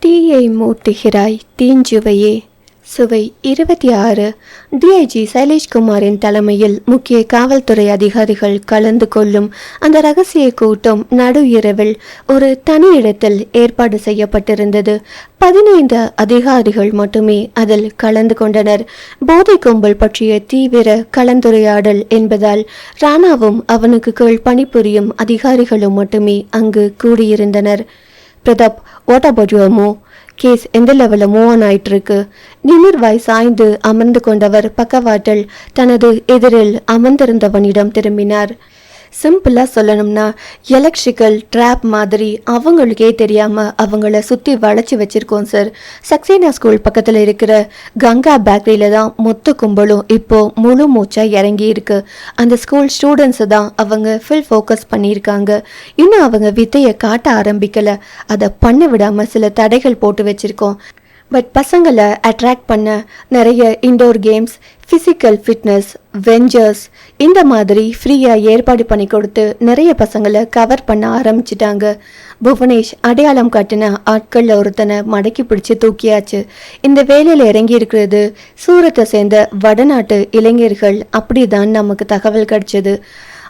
தீயை மூட்டுகிறாய் தீஞ்சுவையே. சுவை 26. டிஐஜி சைலேஷ்குமாரின் தலைமையில் முக்கிய காவல்துறை அதிகாரிகள் கலந்து கொள்ளும் அந்த ரகசிய கூட்டம் நடு இரவில் ஒரு தனி இடத்தில் ஏற்பாடு செய்யப்பட்டிருந்தது. 15 அதிகாரிகள் மட்டுமே அதில் கலந்து கொண்டனர். போதை கும்பல் பற்றிய தீவிர கலந்துரையாடல் என்பதால் ராணாவும் அவனுக்கு கீழ் பணிபுரியும் அதிகாரிகளும் மட்டுமே அங்கு கூடியிருந்தனர். Pratap, what about your move? Case எந்த லெவலில் மூவ் ஆன் ஆயிட்டு இருக்கு? நிமிர்வாய் சாய்ந்து அமர்ந்து கொண்டவர் பக்கவாட்டில் தனது எதிரில் அமர்ந்திருந்தவனிடம் திரும்பினார். சிம்பிளாக சொல்லணும்னா எலக்ட்ரிக்கல் ட்ராப் மாதிரி அவங்களுக்கே தெரியாமல் அவங்கள சுற்றி வளைச்சி வச்சுருக்கோம் சார். சக்சேனா ஸ்கூல் பக்கத்தில் இருக்கிற கங்கா பேக்கரியில் தான் மொத்த கும்பலும் இப்போது முழு மூச்சாக இறங்கி இருக்கு. அந்த ஸ்கூல் ஸ்டூடெண்ட்ஸை தான் அவங்க ஃபுல் ஃபோக்கஸ் பண்ணியிருக்காங்க. இன்னும் அவங்க வித்தையை காட்ட ஆரம்பிக்கலை. அதை பண்ண விடாமல் சில தடைகள் போட்டு வச்சுருக்கோம். பட் பசங்களை அட்ராக்ட் பண்ண நிறைய indoor games, physical fitness, ventures இந்த மாதிரி ஃப்ரீயாக ஏற்பாடு பண்ணி கொடுத்து நிறைய பசங்களை கவர் பண்ண ஆரம்பிச்சிட்டாங்க. புவனேஷ் அடையாளம் காட்டின ஆட்களில் ஒருத்தனை மடக்கி பிடிச்சி தூக்கியாச்சு. இந்த வேலையில் இறங்கி இருக்கிறது சூரத்தை சேர்ந்த வடநாட்டு இளைஞர்கள் அப்படிதான் நமக்கு தகவல் கிடைச்சது.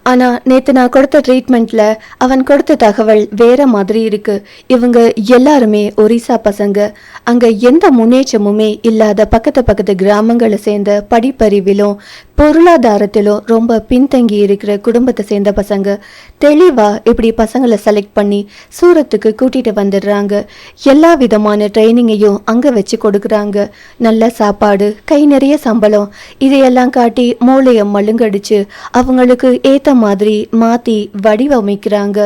ஆனால் நேற்று நான் கொடுத்த ட்ரீட்மெண்ட்டில் அவன் கொடுத்த தகவல் வேற மாதிரி இருக்கு. இவங்க எல்லாருமே ஒரிசா பசங்க. அங்கே எந்த முன்னேற்றமுமே இல்லாத பக்கத்து கிராமங்களை சேர்ந்த படிப்பறிவிலும் பொருளாதாரத்திலும் ரொம்ப பின்தங்கி இருக்கிற குடும்பத்தை சேர்ந்த பசங்க. தெளிவாக இப்படி பசங்களை செலக்ட் பண்ணி சூரத்துக்கு கூட்டிகிட்டு வந்துடுறாங்க. எல்லா விதமான ட்ரைனிங்கையும் அங்கே வச்சு கொடுக்குறாங்க. நல்ல சாப்பாடு, கை நிறைய சம்பளம், இதையெல்லாம் காட்டி மூளையை மழுங்கடிச்சு அவங்களுக்கு ஏற்ற மாதிரி மாற்றி வடிவமைக்கிறாங்க.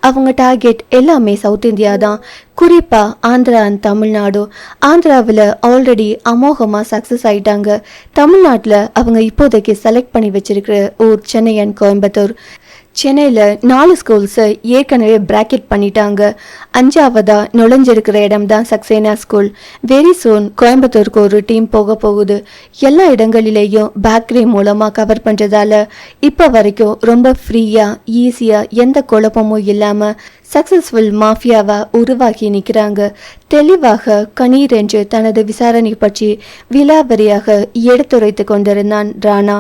அவங்க டார்கெட் எல்லாமே சவுத் இந்தியா தான், குறிப்பாக ஆந்திரா அண்ட் தமிழ்நாடு. ஆந்திராவில் ஆல்ரெடி அமோகமாக சக்ஸஸ் ஆயிட்டாங்க. தமிழ்நாட்டில் அவங்க இப்போதைக்கு செலக்ட் பண்ணி வச்சிருக்கிற ஊர் சென்னை அண்ட் கோயம்புத்தூர். சென்னையில் 4 ஸ்கூல்ஸை ஏற்கனவே பிராக்கெட் பண்ணிட்டாங்க. 5ஆவதா நுழைஞ்சிருக்கிற இடம் தான் சக்சேனா ஸ்கூல். வெரி சூன் கோயம்புத்தூருக்கு ஒரு டீம் போக போகுது. எல்லா இடங்களிலேயும் பேக்கரி மூலமாக கவர் பண்ணுறதால இப்போ வரைக்கும் ரொம்ப ஃப்ரீயாக ஈஸியாக எந்த குழப்பமும் இல்லாமல் சக்ஸஸ்ஃபுல் மாஃபியாவா உருவாகி நிற்கிறாங்க. தெளிவாக கணீர் என்று தனது விசாரணை பற்றி விலாவரியாக எடுத்துரைத்து கொண்டிருந்தான் ராணா.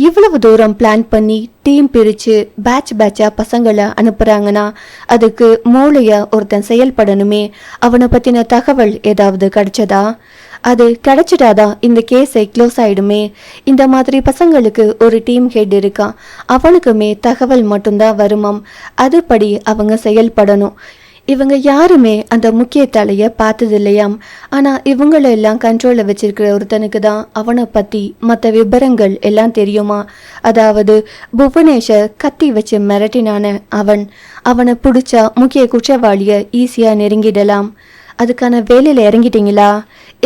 இவ்வளவு தூரம் பிளான் பண்ணி டீம் பிரித்து பேட்சாக பசங்களை அனுப்புகிறாங்கன்னா அதுக்கு மூளையா ஒருத்தன் செயல்படணுமே. அவனை பற்றின தகவல் ஏதாவது கிடைச்சதா? அது கிடைச்சிட்டாதான் இந்த கேஸை க்ளோஸ் ஆயிடுமே. இந்த மாதிரி பசங்களுக்கு ஒரு டீம் ஹெட் இருக்கான், அவனுக்குமே தகவல் மட்டும்தான் வருமாம். அதுபடி அவங்க செயல்படணும். இவங்க யாருமே அந்த முக்கிய தலையை பார்த்தது இல்லையாம். ஆனால் இவங்களெல்லாம் கண்ட்ரோலில் வச்சிருக்கிற ஒருத்தனுக்கு தான் அவனை பற்றி மற்ற விபரங்கள் எல்லாம் தெரியுமா. அதாவது புவனேஷை கத்தி வச்சு மிரட்டினான அவனை பிடிச்சா முக்கிய குற்றவாளியை ஈஸியாக நெருங்கிடலாம். அதுக்கான வேலையில் இறங்கிட்டீங்களா?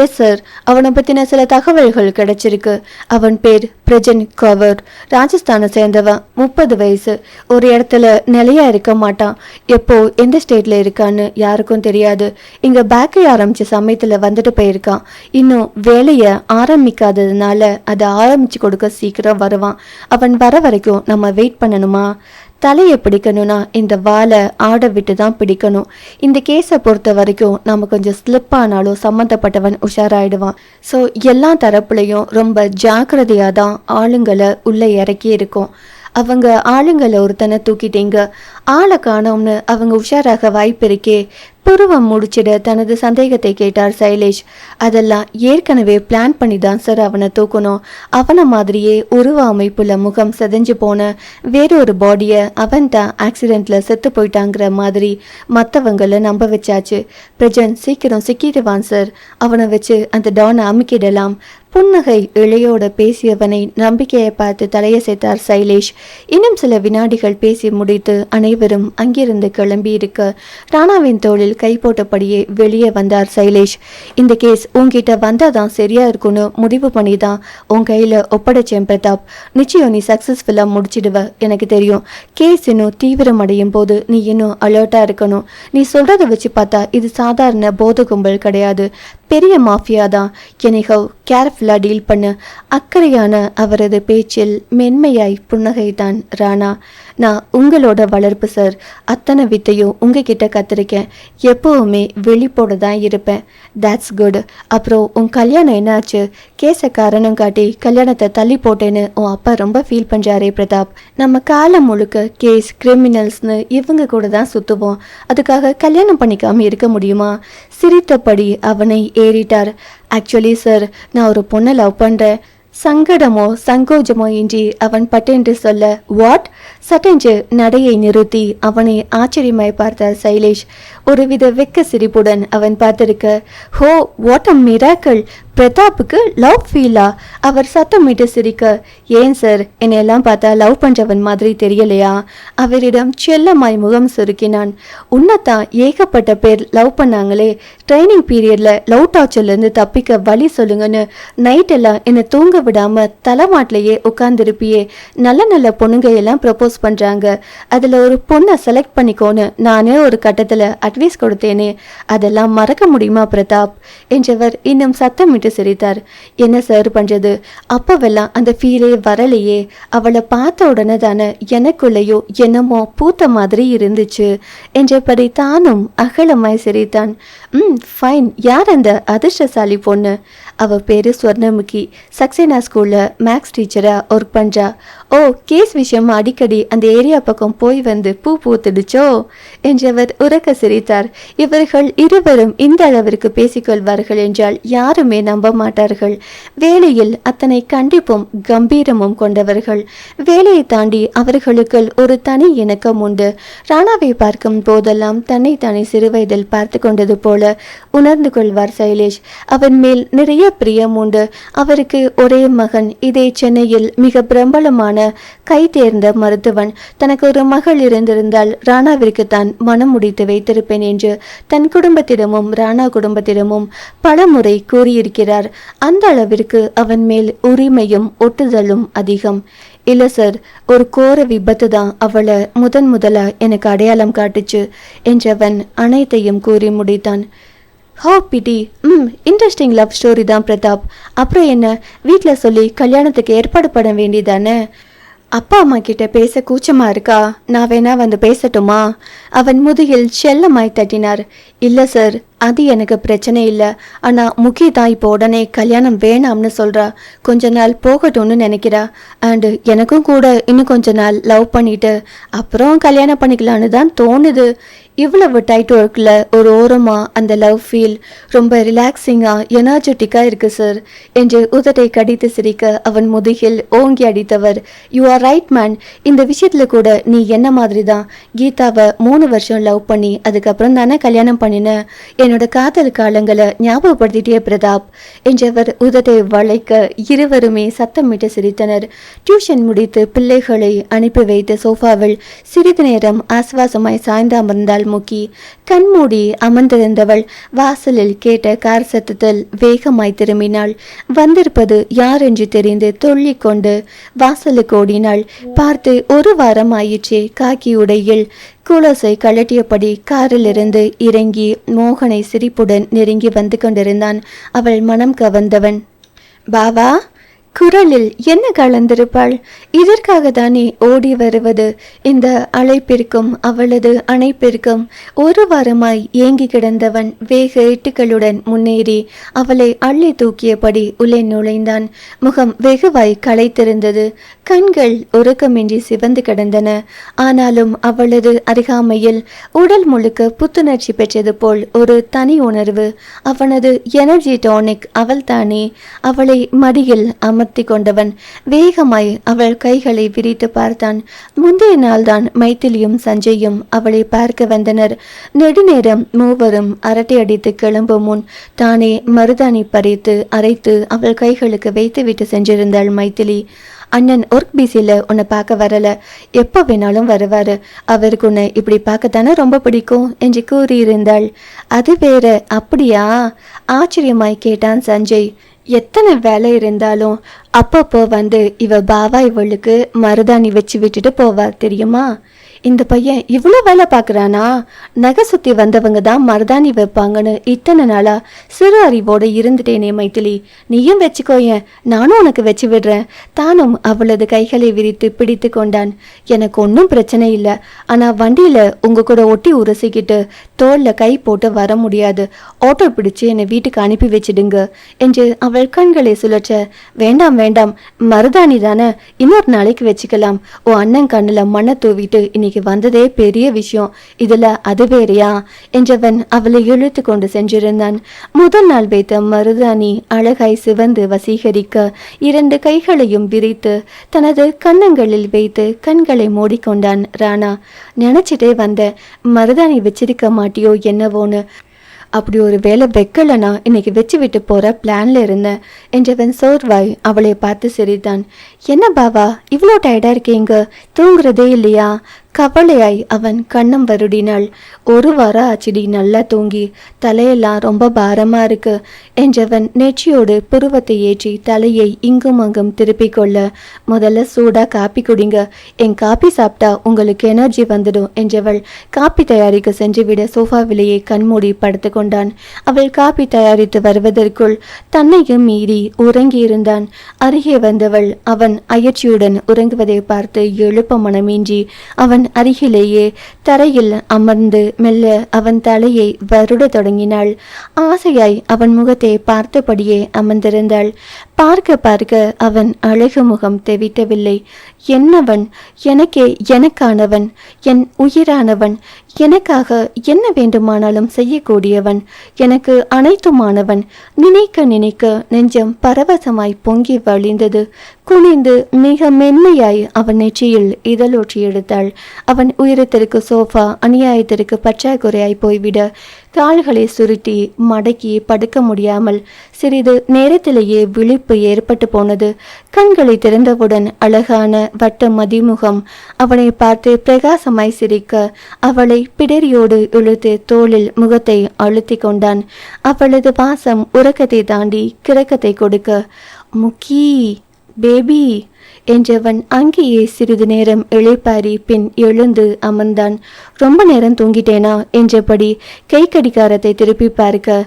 எஸ் சார், அவனை பற்றின சில தகவல்கள் கிடைச்சிருக்கு. அவன் பேர் பிரஜன் கவர், ராஜஸ்தானை சேர்ந்தவன், 30 வயசு. ஒரு இடத்துல நிலையா இருக்க மாட்டான். எப்போ எந்த ஸ்டேட்ல இருக்கான்னு யாருக்கும் தெரியாது. இங்கே பேக்கரி ஆரம்பித்த சமயத்தில் வந்துட்டு போயிருக்கான். இன்னும் வேலையை ஆரம்பிக்காததுனால அதை ஆரம்பித்து கொடுக்க சீக்கிரம் வருவான். அவன் வர வரைக்கும் நம்ம வெயிட் பண்ணணுமா? தலையை பிடிக்கணும்னா இந்த வாழை ஆட விட்டு தான் பிடிக்கணும். இந்த கேஸை பொறுத்த வரைக்கும் நம்ம கொஞ்சம் ஸ்லிப் ஆனாலும் சம்மந்தப்பட்டவன் உஷாராயிடுவான். ஸோ எல்லா தரப்புலையும் ரொம்ப ஜாக்கிரதையாக தான் ஆளுங்களை உள்ளே இறக்கி இருக்கும். அவங்க ஆளுங்களை ஒருத்தனை தூக்கிட்டீங்க, ஆளை காணோம்னு அவங்க உஷாராக வாய்ப்பு இருக்கே. புருவம் முடிச்சிட தனது சந்தேகத்தை கேட்டார் சைலேஷ். அதெல்லாம் ஏற்கனவே பிளான் பண்ணி தான் சார் அவனை தூக்கணும். அவனை மாதிரியே உருவ அமைப்புல முகம் செதஞ்சு போன வேறொரு பாடியை அவன் தான் ஆக்சிடென்ட்ல செத்து போயிட்டாங்கிற மாதிரி மற்றவங்களை நம்ப வச்சாச்சு. பிரஜன் சீக்கிரம் சிக்கிடுவான் சார், அவனை வச்சு அந்த டானை அமுக்கிடலாம். புன்னகை இழையோட பேசியவனை நம்பிக்கையை பார்த்து தலையசைத்தார் சைலேஷ். இன்னும் சில வினாடிகள் பேசி முடித்து அனைவரும் அங்கிருந்து கிளம்பி இருக்க ராணாவின் தோளில் கை போட்டபடியே வெளியே வந்தார் சைலேஷ். இந்த கேஸ் உன்கிட்ட வந்தாதான் சரியா இருக்குன்னு முடிவு பண்ணி தான் உன் கையில ஒப்படைச்சேன் பிரதாப். நிச்சயம் நீ சக்சஸ்ஃபுல்லா முடிச்சிடுவ, எனக்கு தெரியும். கேஸ் இன்னும் தீவிரமடையும் போது நீ இன்னும் அலர்ட்டா இருக்கணும். நீ சொல்றதை வச்சு பார்த்தா இது சாதாரண போதை கும்பல் கிடையாது, பெரிய மாஃபியா தான். எனிஹவ் கேர்ஃபுல்லா டீல் பண்ணு. அக்கறையான அவரது பேச்சில் மென்மையாய் புன்னகைத்தான் ராணா. நான் உங்களோட வளர்ப்பு சார். அத்தனை வித்தையும் உங்ககிட்ட கற்றுருக்கேன். எப்போவுமே வெளிப்போட தான் இருப்பேன். That's good. அப்புறம் உன் கல்யாணம் என்னாச்சு? கேஸை காரணம் காட்டி கல்யாணத்தை தள்ளி போட்டேன்னு உன் அப்பா ரொம்ப ஃபீல் பண்ணுறாரே பிரதாப். நம்ம காலம் முழுக்க கேஸ், கிரிமினல்ஸ்னு இவங்க கூட தான் சுற்றுவோம். அதுக்காக கல்யாணம் பண்ணிக்காமல் இருக்க முடியுமா? சிரித்தபடி அவனை ஏறிட்டார். ஆக்சுவலி சார், நான் ஒரு பொண்ணை லவ் பண்ணுறேன். சங்கடமோ சங்கோஜமோ இன்றி அவன் பட்டென்று சொல்ல, வாட்? சட்டென்று நடையை நிறுத்தி அவனை ஆச்சரியமாய் பார்த்தார் சைலேஷ். ஒருவித வெக்க சிரிப்புடன் அவன் பார்த்திருக்க, ஹோ, வாட் அ மிராக்கிள்! பிரதாப்புக்கு லவ் ஃபீலா? அவர் சத்தமிட்டு சிரிக்க, ஏன் சார், என்னையெல்லாம் பார்த்தா லவ் பண்ணுறவன் மாதிரி தெரியலையா? அவரிடம் செல்லமாய் முகம் சுருக்கினான். உன்னத்தான் ஏகப்பட்ட பேர் லவ் பண்ணாங்களே. ட்ரைனிங் பீரியடில் லவ் டார்ச்சர்லேருந்து தப்பிக்க வழி சொல்லுங்கன்னு நைட்டெல்லாம் என்னை தூங்க விடாமல் தலைமாட்டிலேயே உட்காந்துருப்பியே. நல்ல நல்ல பொண்ணுங்க எல்லாம் ப்ரப்போஸ் பண்ணுறாங்க. அதில் ஒரு பொண்ணை செலக்ட் பண்ணிக்கோன்னு நானே ஒரு கட்டத்தில் அட்வைஸ் கொடுத்தேனே. அதெல்லாம் மறக்க முடியுமா பிரதாப்? என்றவர் இன்னும் சத்தமிட்டு சிரித்தார். என்ன சார் பண்றது? அப்பவெல்லாம் அந்த ஃபீலே வரலையே. அவளை பார்த்த உடனே தானே எனக்குள்ளேயோ என்னமோ பூத்த மாதிரி இருந்துச்சு என்றபடி தானும் அகலமாய் சிரித்தான். ஃபைன். யார் அந்த அதிர்ஷ்டசாலி பொண்ணு? அவ பேரு ஸ்வர்ணமுகி. சக்சேனா ஸ்கூல்ல மேக்ஸ் டீச்சரா ஒர்க் பண்றா. ஓ, கேஸ் விஷயம் அடிக்கடி அந்த ஏரியா பக்கம் போய் வந்து பூ பூத்துடுச்சோ என்றவர் உரக்க சிரித்தார். இவர்கள் இருவரும் இந்த அளவிற்கு பேசிக்கொள்வார்கள் என்றால் யாருமே நம்ப மாட்டார்கள். வேலையில் அத்தனை கண்டிப்பும் கம்பீரமும் கொண்டவர்கள். வேலையை தாண்டி அவர்களுக்குள் ஒரு தனி இணக்கம் உண்டு. ராணாவை பார்க்கும் போதெல்லாம் தன்னைத்தானே சிறுவயதில் பார்த்து கொண்டது போல உணர்ந்து கொள்வார் சைலேஷ். அவன் மேல் நிறைய பிரியம் உண்டு. அவருக்கு ஒரே மகன். இதே சென்னையில் மிக பிரபலமான கை தேர்ந்த மருத்துவன். தனக்கு ஒரு மகள் இருந்திருந்தால் ராணாவிற்கு தான் மனம் முடித்து வைத்திருப்பேன் என்று தன் குடும்பத்திடமும் ராணா குடும்பத்திடமும் பல முறை கூறியிருக்கிறார். அந்த அளவிற்கு அவன் மேல் உரிமையும் ஒட்டுதலும் அதிகம். இல்லை சார், ஒரு கோர விபத்து தான் அவளை முதலா எனக்கு அடையாளம் காட்டுச்சு என்றவன் அனைத்தையும் கூறி முடித்தான். ஹோ பிடி. இன்ட்ரெஸ்டிங் லவ் ஸ்டோரி தான் பிரதாப். அப்புறம் என்ன, வீட்டில் சொல்லி கல்யாணத்துக்கு ஏற்பாடு பண்ண வேண்டியதானே? அப்பா அம்மா கிட்ட பேச கூச்சமா இருக்கா? நான் வேணா வந்து பேசட்டுமா? அவன் முதுகில் செல்லமாய் தட்டினார். இல்லை சார், அது எனக்கு பிரச்சனை இல்லை. ஆனால் முக்கிய தான் இப்போ உடனே கல்யாணம் வேணாம்னு சொல்கிறா. கொஞ்ச நாள் போகட்டும்னு நினைக்கிறா. அண்டு எனக்கும் கூட இன்னும் கொஞ்ச நாள் லவ் பண்ணிட்டு அப்புறம் கல்யாணம் பண்ணிக்கலான்னு தான் தோணுது. இவ்வளவு டைட் ஒர்க்கில் ஒரு ஓரமாக அந்த லவ் ஃபீல் ரொம்ப ரிலாக்ஸிங்காக எனர்ஜெட்டிக்காக இருக்குது சார் என்று உதட்டை கடித்து சிரிக்க அவன் முதுகில் ஓங்கி அடித்தவர், யூ ஆர் ரைட் மேன். இந்த விஷயத்தில் கூட நீ என்ன மாதிரி தான். கீதாவை 3 வருஷம் லவ் பண்ணி அதுக்கப்புறம் தானே கல்யாணம் பண்ணின. என்னோட காதல் காலங்களை ஞாபகப்படுத்திட்டே பிரதாப் என்றவர் உதட்டை வளைக்க இருவருமே சத்தமிட்டு சிரித்தனர். டியூஷன் முடித்து பிள்ளைகளை அனுப்பி வைத்த சோஃபாவில் சிறிது நேரம் ஆஸ்வாசமாய் சாய்ந்து அமர்ந்தாள் முக்கி. கண்மூடி அமர்ந்திருந்தவள் வாசலில் கேட்ட கார் சத்தத்தில் வேகமாய் திரும்பினாள். வந்திருப்பது யார் என்று தெரிந்து தொல்லிக் கொண்டு வாசலுக்கு ஓடினாள். பார்த்து 1 வாரம் ஆயிற்றே. காக்கி உடையில் குலோசை கழட்டியபடி காரிலிருந்து இறங்கி மோகனை சிரிப்புடன் நெருங்கி வந்து கொண்டிருந்தான். அவள் மனம் கவர்ந்தவன். பாவா, குரலில் என்ன கலந்திருப்பாள்? இதற்காக தானே ஓடி வருவது? இந்த அழைப்பிற்கும் அவளது அணைப்பிற்கும் 1 வாரமாய் ஏங்கி கிடந்தவன் வேக எட்டுகளுடன் முன்னேறி அவளை அள்ளி தூக்கியபடி உள்ளே நுழைந்தான். முகம் வெகுவாய் களைத்திருந்தது. கண்கள் உறக்கமின்றி சிவந்து கிடந்தன. ஆனாலும் அவளது அருகாமையில் உடல் முழுக்க புத்துணர்ச்சி பெற்றது போல் ஒரு தனி உணர்வு. அவனது எனர்ஜி டானிக் அவள்தானே. அவளை மடியில் அமர்த்தி கொண்டவன் வேகமாய் அவள் கைகளை விரித்து பார்த்தான். முந்தைய நாள்தான் மைத்திலியும் சஞ்சயும் அவளை பார்க்க வந்தனர். நெடுநேரம் மூவரும் அரட்டை அடித்து கிளம்பும் முன் தானே மருதாணி பறித்து அரைத்து அவள் கைகளுக்கு வைத்துவிட்டு சென்றிருந்தாள் மைத்திலி. அண்ணன் ஒர்க் பிஸியில் உன்னை பார்க்க வரல, எப்போ வேணாலும் வருவார். அவருக்கு உன்னை இப்படி பார்க்கத்தானே ரொம்ப பிடிக்கும் என்று கூறியிருந்தாள். அது வேற, அப்படியா? ஆச்சரியமாய் கேட்டான் சஞ்சய். எத்தனை வேலை இருந்தாலும் அப்பப்போ வந்து இவ பாவா இவளுக்கு மருதாணி வச்சு விட்டுட்டு போவா தெரியுமா இந்த பையன் இவ்வளோ வேலை பார்க்குறானா? நகை சுற்றி வந்தவங்க தான் மருதாணி வைப்பாங்கன்னு இத்தனை நாளா சிறு அறிவோடு இருந்துட்டேனே மைத்திலி. நீயும் வச்சுக்கோயேன், நானும் உனக்கு வச்சு விடுறேன். தானும் அவளது கைகளை விரித்து பிடித்து கொண்டான். எனக்கு ஒன்றும் பிரச்சனை இல்லை, ஆனால் வண்டியில் உங்கள் கூட ஒட்டி உரசிக்கிட்டு தோளில் கை போட்டு வர முடியாது. ஆட்டோ பிடிச்சு என்னை வீட்டுக்கு அனுப்பி வச்சிடுங்க என்று அவள் கண்களை சுழற்ற, வேண்டாம் வேண்டாம், மருதாணி தானே, இன்னொரு நாளைக்கு வச்சுக்கலாம். உன் அண்ணன் கண்ணில் மண்ணை தூவிட்டு இன்னைக்கு வந்ததே பெரிய விஷயம், இதுல அது வேறையா என்றவன் அவளை இழுத்து கொண்டு சென்றிருந்தான். முதல் நாள் வைத்த மருதாணி அழகாய் சிவந்து வசீகரிக்க 2 கைகளையும் விரித்து தனது கன்னங்களில் வைத்து கண்களை மூடிக்கொண்டான் ராணா. நினைச்சிட்டே வந்த, மருதாணி வச்சிருக்க மாட்டியோ என்னவோன்னு. அப்படி ஒரு வேலை வைக்கலனா இன்னைக்கு வச்சு விட்டு போற பிளான்ல இருந்தேன் என்றவன் சோர்வாய் அவளை பார்த்து சிரித்தான். என்ன பாவா, இவ்வளோ டயர்டா இருக்கீங்க, தூங்குறதே இல்லையா? கவலையாய் அவன் கண்ணம் வருடினாள். 1 வாரம் ஆச்சுடி நல்லா தூங்கி, தலையெல்லாம் ரொம்ப பாரமா இருக்கு என்றவன் நெற்றியோடு புருவத்தை ஏற்றி தலையை இங்கும் அங்கும் திருப்பி கொள்ள, முதல்ல சூடா காப்பி குடிங்க, என் காப்பி சாப்பிட்டா உங்களுக்கு எனர்ஜி வந்துடும் என்றவள் காப்பி தயாரிக்க சென்றுவிட சோஃபாவிலேயே கண்மூடி படுத்து கொண்டான். அவள் காப்பி தயாரித்து வருவதற்குள் தன்னையும் மீறி உறங்கியிருந்தான். அருகே வந்தவள் அவன் அயற்சியுடன் உறங்குவதை பார்த்து எழுப்ப மனமின்றி அவன் அருகிலேயே தரையில் அமர்ந்து மெல்ல அவன் தலையை வருட தொடங்கினாள். ஆசையாய் அவன் முகத்தை பார்த்தபடியே அமர்ந்திருந்தாள். பார்க்க பார்க்க அவன் அழகு முகம் தெவிட்டவில்லை. என்னவன், எனக்கே எனக்கானவன், என் உயிரானவன், எனக்காக என்ன வேண்டுமானாலும் செய்யக்கூடியவன், எனக்கு அனைத்துமானவன். நினைக்க நினைக்க நெஞ்சம் பரவசமாய் பொங்கி வழிந்தது. குனிந்து மிக மென்மையாய் அவன் நெற்றியில் இதழொற்றி எடுத்தாள். அவன் உயரத்திற்கு சோஃபா அநியாயத்திற்கு பற்றாக்குறையாய் போய்விட கால்களை சுருட்டி மடக்கி படுக்க முடியாமல் சிறிது நேரத்திலேயே விழிப்பு ஏற்பட்டு போனது. கண்களை திறந்தவுடன் அழகான வட்ட மதிமுகம் அவனை பார்த்து பிரகாசமாய் சிரிக்க அவளை பிடரியோடு இழுத்து தோளில் முகத்தை அழுத்தி கொண்டான். அவளது வாசம் உறக்கத்தை தாண்டி கிறக்கத்தை கொடுக்க, முக்கி பேபி என்றவன் அங்கேயே சிறிது நேரம் இளைப்பாரி பின் எழுந்து அமர்ந்தான். ரொம்ப நேரம் தூங்கிட்டேனா என்றபடி கை கடிகாரத்தை திருப்பி பார்க்க,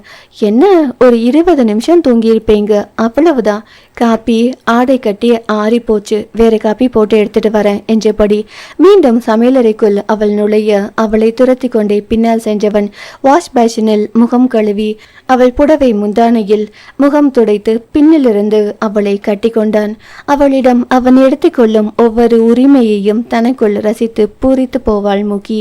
என்ன ஒரு 20 நிமிஷம் தூங்கியிருப்பீங்க, அவ்வளவுதான். காப்பி ஆடை கட்டி ஆறி போச்சு, வேற காப்பி போட்டு எடுத்துட்டு வரேன் என்றபடி மீண்டும் சமையலறைக்குள் அவள் நுழைய அவளை துரத்தி கொண்டே பின்னால் சென்றவன் வாஷ் பேஷனில் முகம் கழுவி அவள் புடவை முந்தானையில் முகம் துடைத்து பின்னிலிருந்து அவளை கட்டி கொண்டான். அவளிடம் அவன் எடுத்துக்கொள்ளும் ஒவ்வொரு உரிமையையும் தனக்குள் ரசித்து பூரித்து போவாள் முகி.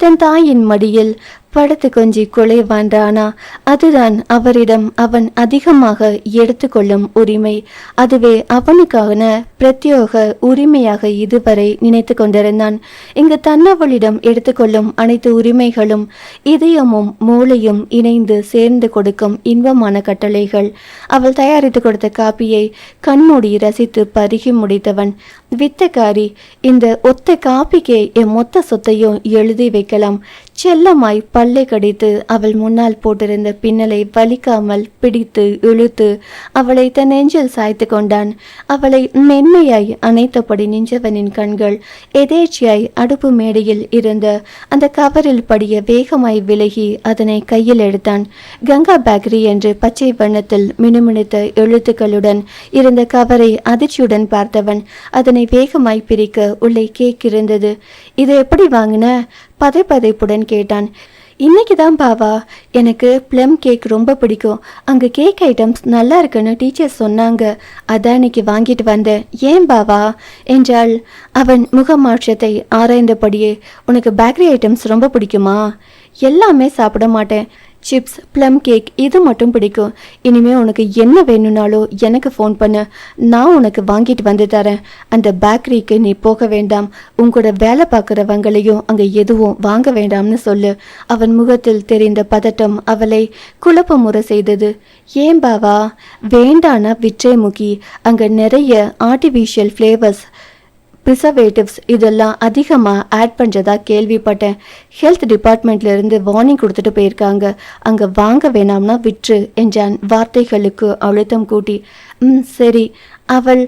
தன் தாயின் மடியில் படுத்து கொஞ்சி கொலைவான்றானா, அதுதான் அவரிடம் அவன் அதிகமாக எடுத்துக்கொள்ளும் உரிமை. அதுவே அவனுக்கான பிரத்யோக உரிமையாக இதுவரை நினைத்து கொண்டிருந்தான். இங்கு தன்னவளிடம் எடுத்துக்கொள்ளும் அனைத்து உரிமைகளும் இதயமும் மூளையும் இணைந்து சேர்ந்து கொடுக்கும் இன்பமான கட்டளைகள். அவள் தயாரித்து கொடுத்த காப்பியை கண்மூடி ரசித்து பருகி முடித்தவன். வித்தக்காரி, இந்த ஒத்த காப்பிக்கே என் மொத்த சொத்தையும் எழுதி வைக்கலாம். செல்லமாய் பல்லை கடித்து அவள் முன்னால் போட்டிருந்த பின்னலை வலிக்காமல் பிடித்து இழுத்து அவளை தன் நெஞ்சில் சாய்த்து கொண்டான். அவளை மென்மையாய் அணைத்தபடி நின்றவனின் கண்கள் எதேச்சியாய் அடுப்பு மேடையில் இருந்த அந்த கவரில் படிய வேகமாய் விலகி அதனை கையில் எடுத்தான். கங்கா பேக்கரி என்று பச்சை வண்ணத்தில் மினுமினுத்த எழுத்துக்களுடன் இருந்த கவரை அதிர்ச்சியுடன் பார்த்தவன் அதனை வேகமாய் பிரிக்க உள்ளே கேக் இருந்தது. இதை எப்படி வாங்கின? பதைப்புடன் கேட்டான். இன்னைக்கு தான் பாவா, எனக்கு ப்ளம் கேக் ரொம்ப பிடிக்கும், அங்கே கேக் ஐட்டம்ஸ் நல்லா இருக்குன்னு டீச்சர் சொன்னாங்க, அதான் இன்னைக்கு வாங்கிட்டு வந்தேன். ஏன் பாவா என்றாள். அவன் முகமாற்றத்தை ஆராய்ந்தபடியே, உனக்கு பேக்கரி ஐட்டம்ஸ் ரொம்ப பிடிக்குமா? எல்லாமே சாப்பிட மாட்டேன், சிப்ஸ் ப்ளம் கேக் இது மட்டும் பிடிக்கும். இனிமே உனக்கு என்ன வேணும்னாலோ எனக்கு ஃபோன் பண்ணு, நான் உனக்கு வாங்கிட்டு வந்து தரேன். அந்த பேக்கரிக்கு நீ போக வேண்டாம், உங்களோட வேலை பார்க்குறவங்களையும் அங்கே எதுவும் வாங்க வேண்டாம்னு சொல்லு. அவன் முகத்தில் தெரிந்த பதட்டம் அவளை குழப்பமுறை செய்தது. ஏன் பாவா? வேண்டானா விற்றே முகி, அங்கே நிறைய ஆர்டிஃபிஷியல் ஃப்ளேவர்ஸ் ப்ரிசர்வேட்டிவ்ஸ் இதெல்லாம் அதிகமாக ஆட் பண்ணுறதா கேள்விப்பட்டேன். ஹெல்த் டிபார்ட்மெண்ட்லேருந்து வார்னிங் கொடுத்துட்டு போயிருக்காங்க, அங்கே வாங்க வேணாம்னா விற்று என்றான் வார்த்தைகளுக்கு அழுத்தம் கூட்டி. சரி, அவள்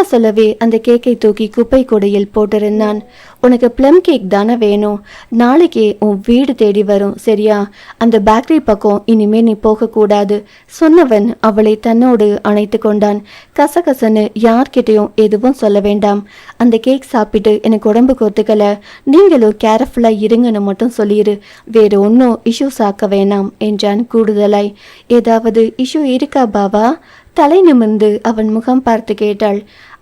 சொல்லவே அந்த கேக்கை தூக்கி குப்பை கூடையில் போட்டிருந்தான். உனக்கு ப்ளம் கேக் தானே வேணும், நாளைக்கே உன் வீடு தேடி வரும், சரியா? அந்த பேக்கரி பக்கம் இனிமே நீ போகக்கூடாது சொன்னவன் அவளை தன்னோடு அணைத்து கொண்டான். கசகசன்னு யார்கிட்டையும் எதுவும் சொல்ல வேண்டாம். அந்த கேக் சாப்பிட்டு எனக்கு உடம்புக்கு ஒத்துக்கல, நீங்களும் கேர்ஃபுல்லா இருங்கன்னு மட்டும் சொல்லிடு, வேறு ஒன்றும் இஷ்யூஸ் ஆக்க வேணாம் என்றான் கூடுதலாய். ஏதாவது இஷ்யூ இருக்கா பாவா? தலை நிமிர்ந்து அவன் முகம் பார்த்து கேட்டாள்.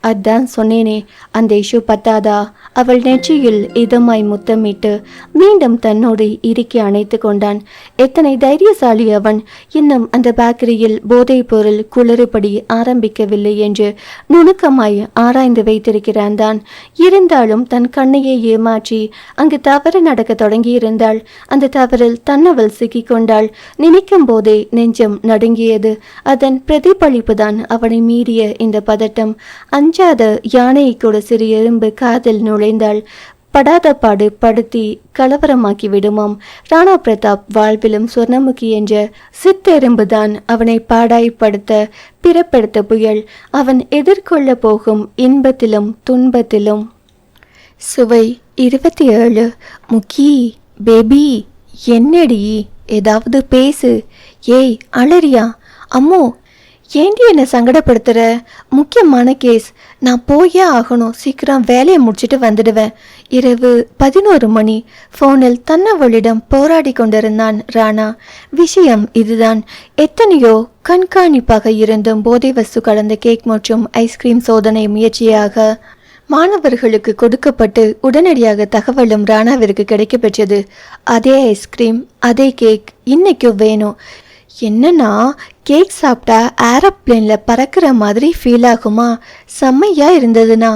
அதான் சொன்னேனே, அந்த இஷ்யூ பத்தாதா? அவள் நெற்றியில் இதமாய் முத்தமிட்டு மீண்டும் தன்னோடு இறுக்கி அணைத்து கொண்டான். எத்தனை தைரியசாலி அவன்! இன்னும் அந்த பேக்கரியில் போதைப் பொருள் குளறுபடி ஆரம்பிக்கவில்லை என்று நுணுக்கமாய் ஆராய்ந்து வைத்திருக்கிறான் தான். இருந்தாலும் தன் கண்ணையை ஏமாற்றி அங்கு தவறு நடக்க தொடங்கியிருந்தாள். அந்த தவறில் தன்னவள் சிக்கிக் கொண்டாள். நினைக்கும் போதே நெஞ்சம் நடுங்கியது. அதன் பிரதிபலிப்புதான் அவனை மீறிய இந்த பதட்டம். அஞ்சாத யானையை கூட சிறு எறும்பு காதில் நுழைந்தாள். படாத பாடு படுத்தி கலவரமாக்கி விடுமாம். ராணா பிரதாப் வாழ்விலும் சொர்ணமுகி என்ற சித்தெரும்புதான் அவனை பாடாய்ப்படுத்த பிறப்பெடுத்த புயல். அவன் எதிர்கொள்ள போகும் இன்பத்திலும் துன்பத்திலும். சுவை 27. முக்கி பேபி, என்னடி? ஏதாவது பேசு. ஏய் அலறியா? அம்மோ, ஏண்டி என்னை சங்கடப்படுத்துகிற? முக்கியமான கேஸ், நான் போயே ஆகணும். சீக்கிரம் வேலையை முடிச்சுட்டு வந்துடுவேன். இரவு 11 மணி. ஃபோனில் தன்னவளிடம் போராடி கொண்டிருந்தான் ராணா. விஷயம் இதுதான். எத்தனையோ கண்காணிப்பாக இருந்தும் போதை வஸ்து கலந்த கேக் மற்றும் ஐஸ்கிரீம் சோதனை முயற்சியாக மாணவர்களுக்கு கொடுக்கப்பட்டு உடனடியாக தகவலும் ராணாவிற்கு கிடைக்கப்பெற்றது. அதே ஐஸ்கிரீம், அதே கேக் இன்னைக்கும் வேணும். என்னன்னா, கேக் சாப்பிட்டா ஏரோப்ளேனில் பறக்கிற மாதிரி ஃபீல் ஆகுமா? செம்மையா இருந்ததுன்னா.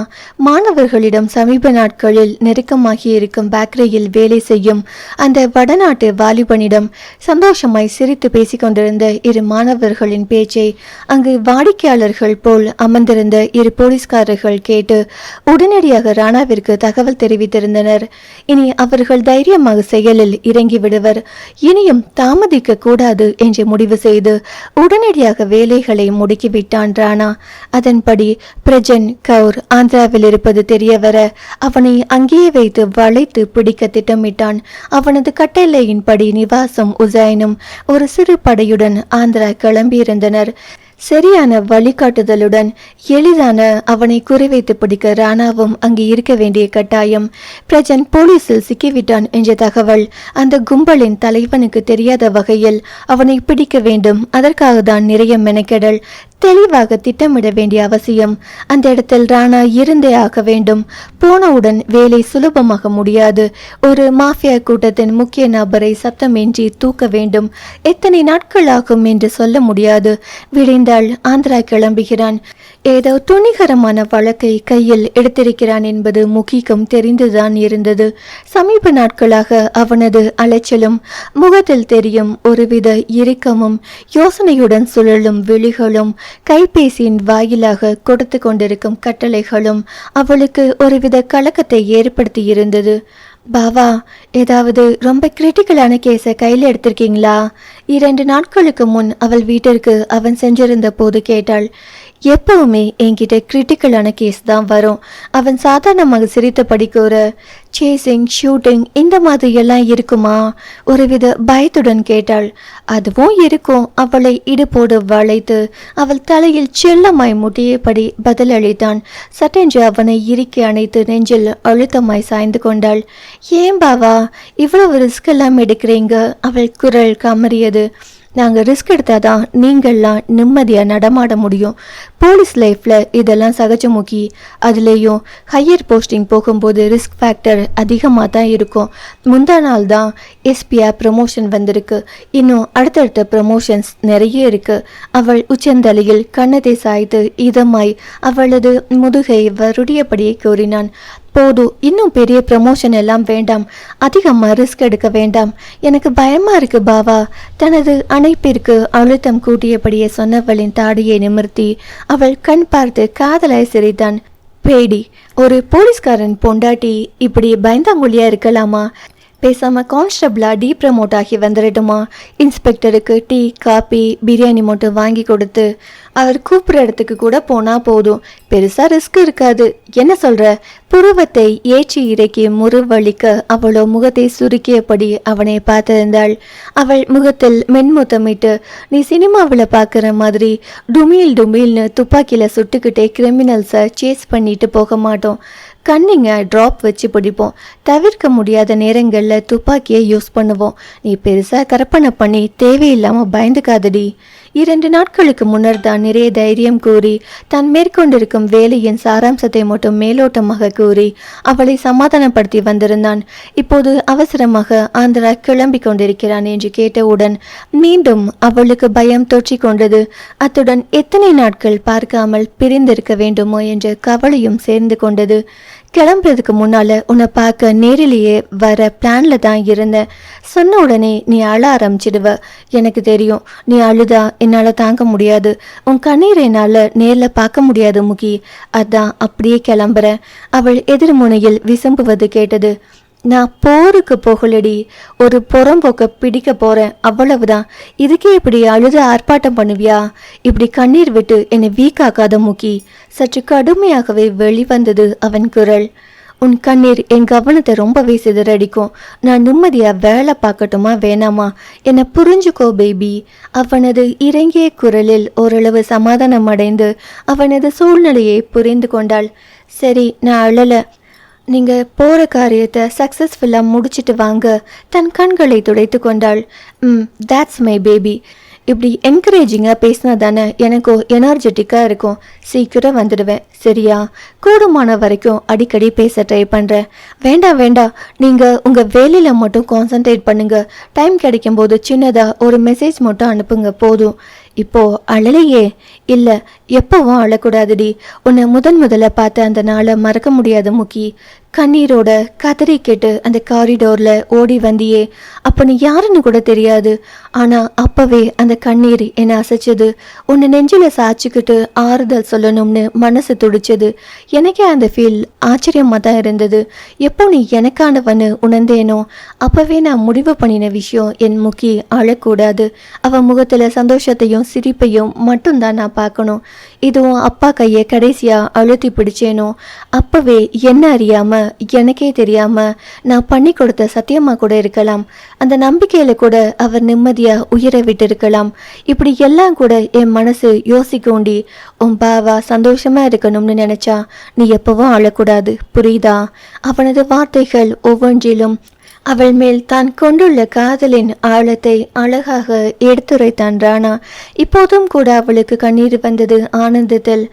மாணவர்களிடம் சமீப நாட்களில் நெருக்கமாகி இருக்கும் பேக்கரியில் வேலை செய்யும் அந்த வடநாட்டு வாலிபனிடம் சந்தோஷமாய் சிரித்து பேசிக்கொண்டிருந்த இரு மாணவர்களின் பேச்சை அங்கு வாடிக்கையாளர்கள் போல் அமர்ந்திருந்த இரு போலீஸ்காரர்கள் கேட்டு உடனடியாக ராணாவிற்கு தகவல் தெரிவித்திருந்தனர். இனி அவர்கள் தைரியமாக செயலில் இறங்கி விடுவர். இனியும் தாமதிக்க கூடாது என்று முடிவு செய்து உடனடியாக வேலைகளை முடுக்கிவிட்டான் ராணா. அதன்படி பிரஜன் கவுர் ஆந்திராவில் இருப்பது தெரியவர அவனை அங்கேயே வைத்து வளைத்து பிடிக்க திட்டமிட்டான். அவனது கட்டளையின்படி நிவாசும் உசைனும் ஒரு சிறு படையுடன் ஆந்திரா கிளம்பியிருந்தனர். சரியான வழிகாட்டுதலுடன் எளிதான அவனை குறிவைத்து பிடிக்க ராணாவும் அங்கு இருக்க வேண்டிய கட்டாயம். பிரஜன் போலீசில் சிக்கிவிட்டான் என்ற தகவல் அந்த கும்பலின் தலைவனுக்கு தெரியாத வகையில் அவனை பிடிக்க வேண்டும். அதற்காக தான் நிறைய மெனக்கெடல். தெளிவாக திட்டமிட வேண்டிய அவசியம். அந்த இடத்தில் ராணா இருந்தே ஆக வேண்டும். போனவுடன் வேலை சுலபமாக முடியாது. ஒரு மாஃபியா கூட்டத்தின் முக்கிய நபரை சத்தமின்றி தூக்க வேண்டும். எத்தனை நாட்கள் ஆகும் என்று சொல்ல முடியாது. விளைந்தால் ஆந்திரா கிளம்புகிறான். ஏதோ துணிகரமான வழக்கை கையில் எடுத்திருக்கிறான் என்பது முக்கிக்கும் தெரிந்துதான் இருந்தது. சமீப நாட்களாக அவனது அலைச்சலும் முகத்தில் தெரியும் ஒருவித இறுக்கமும் யோசனையுடன் சுழலும் விழிகளும் கைபேசியின் வாயிலாக கொடுத்து கொண்டிருக்கும் கட்டளைகளும் அவளுக்கு ஒருவித கலக்கத்தை ஏற்படுத்தி இருந்தது. பாவா, ஏதாவது ரொம்ப கிரிட்டிக்கலான கேஸை கையில் எடுத்திருக்கீங்களா? 2 நாட்களுக்கு முன் அவள் வீட்டிற்கு அவன் சென்றிருந்த போது கேட்டாள். எப்பவுமே என்கிட்ட கிரிட்டிக்கலான கேஸ் தான் வரும். அவன் சாதாரணமாக சிரித்தபடி கூற, சேசிங், ஷூட்டிங் இந்த மாதிரி எல்லாம் இருக்குமா? ஒருவித பயத்துடன் கேட்டாள். அதுவும் இருக்கும். அவளை இடுப்போடு வளைத்து அவள் தலையில் செல்லமாய் முட்டியபடி பதிலளித்தான். சட்டென்று அவனை இறுக்கி அணைத்து நெஞ்சில் அழுத்தமாய் சாய்ந்து கொண்டாள். ஏன் பாவா இவ்வளவு ரிஸ்க் எல்லாம் எடுக்கிறீங்க? அவள் குரல் கமறியது. நாங்கள் ரிஸ்க் எடுத்தாதான் நீங்கள்லாம் நிம்மதியாக நடமாட முடியும். போலீஸ் லைஃப்பில் இதெல்லாம் சகஜமுக்கி. அதுலேயும் ஹையர் போஸ்டிங் போகும்போது ரிஸ்க் ஃபேக்டர் அதிகமாக தான் இருக்கும். முந்தா நாள் தான் எஸ்பியா ப்ரமோஷன் வந்திருக்கு. இன்னும் அடுத்தடுத்த ப்ரமோஷன்ஸ் நிறைய இருக்கு. அவள் உச்சந்தலையில் கண்ணத்தை சாய்த்து இதமாய் அவளது முதுகை வருடியபடியே கூறினான். போதும், இன்னும் பெரிய ப்ரமோஷன் எல்லாம் வேண்டாம். அதிகமாக ரிஸ்க் எடுக்க வேண்டாம். எனக்கு பயமா இருக்கு பாவா. தனது அணைப்பிற்கு அழுத்தம் கூட்டியபடியே சொன்னவளின் தாடியை நிமிர்த்தி அவள் கண் பார்த்து காதலாய் சிரித்தான். பேடி, ஒரு போலீஸ்காரன் பொண்டாட்டி இப்படி பயந்தாங்குழியா இருக்கலாமா? பேசாமல் கான்ஸ்டபிளாக டீப்ரமோட் ஆகி வந்துடட்டுமா? இன்ஸ்பெக்டருக்கு டீ காபி பிரியாணி மட்டும் வாங்கி கொடுத்து அவர் கூப்பிட்ற இடத்துக்கு கூட போனால் போதும், பெருசாக ரிஸ்க் இருக்காது. என்ன சொல்கிற? புருவத்தை ஏற்றி இறக்கி முறிவழிக்க அவளோ முகத்தை சுருக்கியபடி அவனை பார்த்திருந்தாள். அவள் முகத்தில் மென்முத்தமிட்டு, நீ சினிமாவில் பார்க்குற மாதிரி டுமீல் டுமீல்னு துப்பாக்கியில் சுட்டுக்கிட்டே கிரிமினல்ஸை சேஸ் பண்ணிட்டு போக மாட்டோம். கண்ணிங்க ட்ராப் வச்சு பிடிப்போம். தவிர்க்க முடியாத நேரங்களில் துப்பாக்கியை யூஸ் பண்ணுவோம். நீ பெருசாக கற்பனை பண்ணி தேவையில்லாமல் பயந்துக்காதடி. 2 நாட்களுக்கு முன்னர் தான் நிறைய தைரியம் கூறி தான் மேற்கொண்டிருக்கும் வேலையின் சாராம்சத்தை மட்டும் மேலோட்டமாக கூறி அவளை சமாதானப்படுத்தி வந்திருந்தான். இப்போது அவசரமாக ஆந்திரா கிளம்பி கொண்டிருக்கிறான் என்று கேட்டவுடன் மீண்டும் அவளுக்கு பயம் தொற்றிக் கொண்டது. அத்துடன் எத்தனை நாட்கள் பார்க்காமல் பிரிந்திருக்க வேண்டுமோ என்ற கவலையும் சேர்ந்து கொண்டது. கிளம்புறதுக்கு முன்னால உன்னை பார்க்க நேரிலேயே வர பிளான்ல தான் இருந்தேன். சொன்ன உடனே நீ அழ ஆரம்பிச்சிடுவ. எனக்கு தெரியும், நீ அழுதா என்னால் தாங்க முடியாது. உன் கண்ணீரை என்னால் நேரில் பார்க்க முடியாது முகி. அதான் அப்படியே கிளம்புறேன். அவள் எதிர்முனையில் விசம்புவது கேட்டது. நான் போருக்கு போகலடி, ஒரு புறம்போக்க பிடிக்க போறேன், அவ்வளவுதான். இதுக்கே இப்படி அழுது ஆர்ப்பாட்டம் பண்ணுவியா? இப்படி கண்ணீர் விட்டு என்னை வீக்காக்காத முகி. சற்று கடுமையாகவே வெளிவந்தது அவன் குரல். உன் கண்ணீர் என் கவனத்தை ரொம்பவே சிதறடிக்கும். நான் நிம்மதியா வேலை பார்க்கட்டுமா வேணாமா? என்னை புரிஞ்சுக்கோ பேபி. அவனது இறங்கிய குரலில் ஓரளவு சமாதானம் அடைந்து அவனது சூழ்நிலையை புரிந்து கொண்டாள். சரி, நான் அழலை. நீங்கள் போகிற காரியத்தை சக்ஸஸ்ஃபுல்லாக முடிச்சுட்டு வாங்க. தன் கண்களை துடைத்து கொண்டாள். That's my baby. இப்படி என்கரேஜிங்காக பேசினா தானே எனக்கும் எனர்ஜெட்டிக்காக இருக்கும். சீக்கிரம் வந்துடுவேன், சரியா? கூடுமான வரைக்கும் அடிக்கடி பேச ட்ரை பண்ணுறேன். வேண்டாம் வேண்டாம், நீங்கள் உங்கள் வேலையில் மட்டும் கான்சன்ட்ரேட் பண்ணுங்கள். டைம் கிடைக்கும்போது சின்னதாக ஒரு மெசேஜ் மட்டும் அனுப்புங்க போதும். இப்போ அழலையே? இல்லை, எப்பவும் அழக்கூடாதுடி. உன்னை முதல்ல பார்த்த அந்த நாளை மறக்க முடியாது முக்கி. கண்ணீரோட கதறி கேட்டு அந்த காரிடோரில் ஓடி வந்தியே, அப்போ நீ யாருன்னு கூட தெரியாது. ஆனால் அப்போவே அந்த கண்ணீர் என்னை அசைச்சது. உன்னை நெஞ்சில் சாய்ச்சிக்கிட்டு ஆறுதல் சொல்லணும்னு மனசு துடிச்சது. எனக்கே அந்த ஃபீல் ஆச்சரியமாக தான் இருந்தது. எப்போ நீ எனக்கானவன்னு உணர்ந்தேனோ அப்போவே நான் முடிவு பண்ணின விஷயம் என் முக்கி அழக்கூடாது. அவன் முகத்தில் சந்தோஷத்தையும் சிரிப்பையும் மட்டும்தான் நான் பார்க்கணும். இதுவும் அப்பா கையை கடைசியாக அழுத்தி பிடிச்சேனோ அப்போவே என்ன அறியாமல் எனக்கே தெரியாம நான் பண்ணி கொடுத்த சத்தியமா கூட இருக்கலாம். அந்த நம்பிக்கையில கூட அவர் நிம்மதியா உயிரை விட்டு இருக்கலாம். இப்படி எல்லாம் கூட என் மனசு யோசிக்கோண்டி. உன் பாவா சந்தோஷமா இருக்கணும்னு நினைச்சா நீ எப்பவும் அழக்கூடாது, புரியுதா? அவனது வார்த்தைகள் ஒவ்வொன்றிலும் அவள் மேல் தான் கொண்டுள்ள காதலின் ஆழத்தை அழகாக எடுத்துரைத்தான் ராணா. இப்போதும் கூட அவளுக்கு கண்ணீர் வந்தது ஆனந்தத்தில்.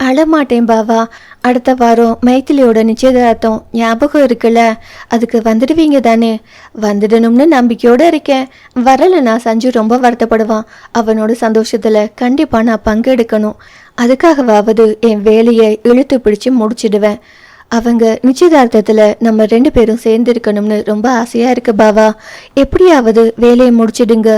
அழமாட்டேன் பாவா, அடுத்த வாரம் மைத்திலியோட நிச்சயதார்த்தம் ஞாபகம் இருக்குல்ல? அதுக்கு வந்துடுவீங்க தானே? வந்துடணும்னு நம்பிக்கையோடு இருக்கேன். வரலைன்னா சஞ்சு ரொம்ப வருத்தப்படுவான். அவனோட சந்தோஷத்தில் கண்டிப்பாக நான் பங்கெடுக்கணும். அதுக்காகவாவது என் வேலையை இழுத்து பிடிச்சு முடிச்சிடுவேன். அவங்க நிச்சயதார்த்தத்தில் நம்ம 2 பேரும் சேர்ந்து இருக்கணும்னு ரொம்ப ஆசையாக இருக்கு பாவா. எப்படியாவது வேலையை முடிச்சிடுங்க.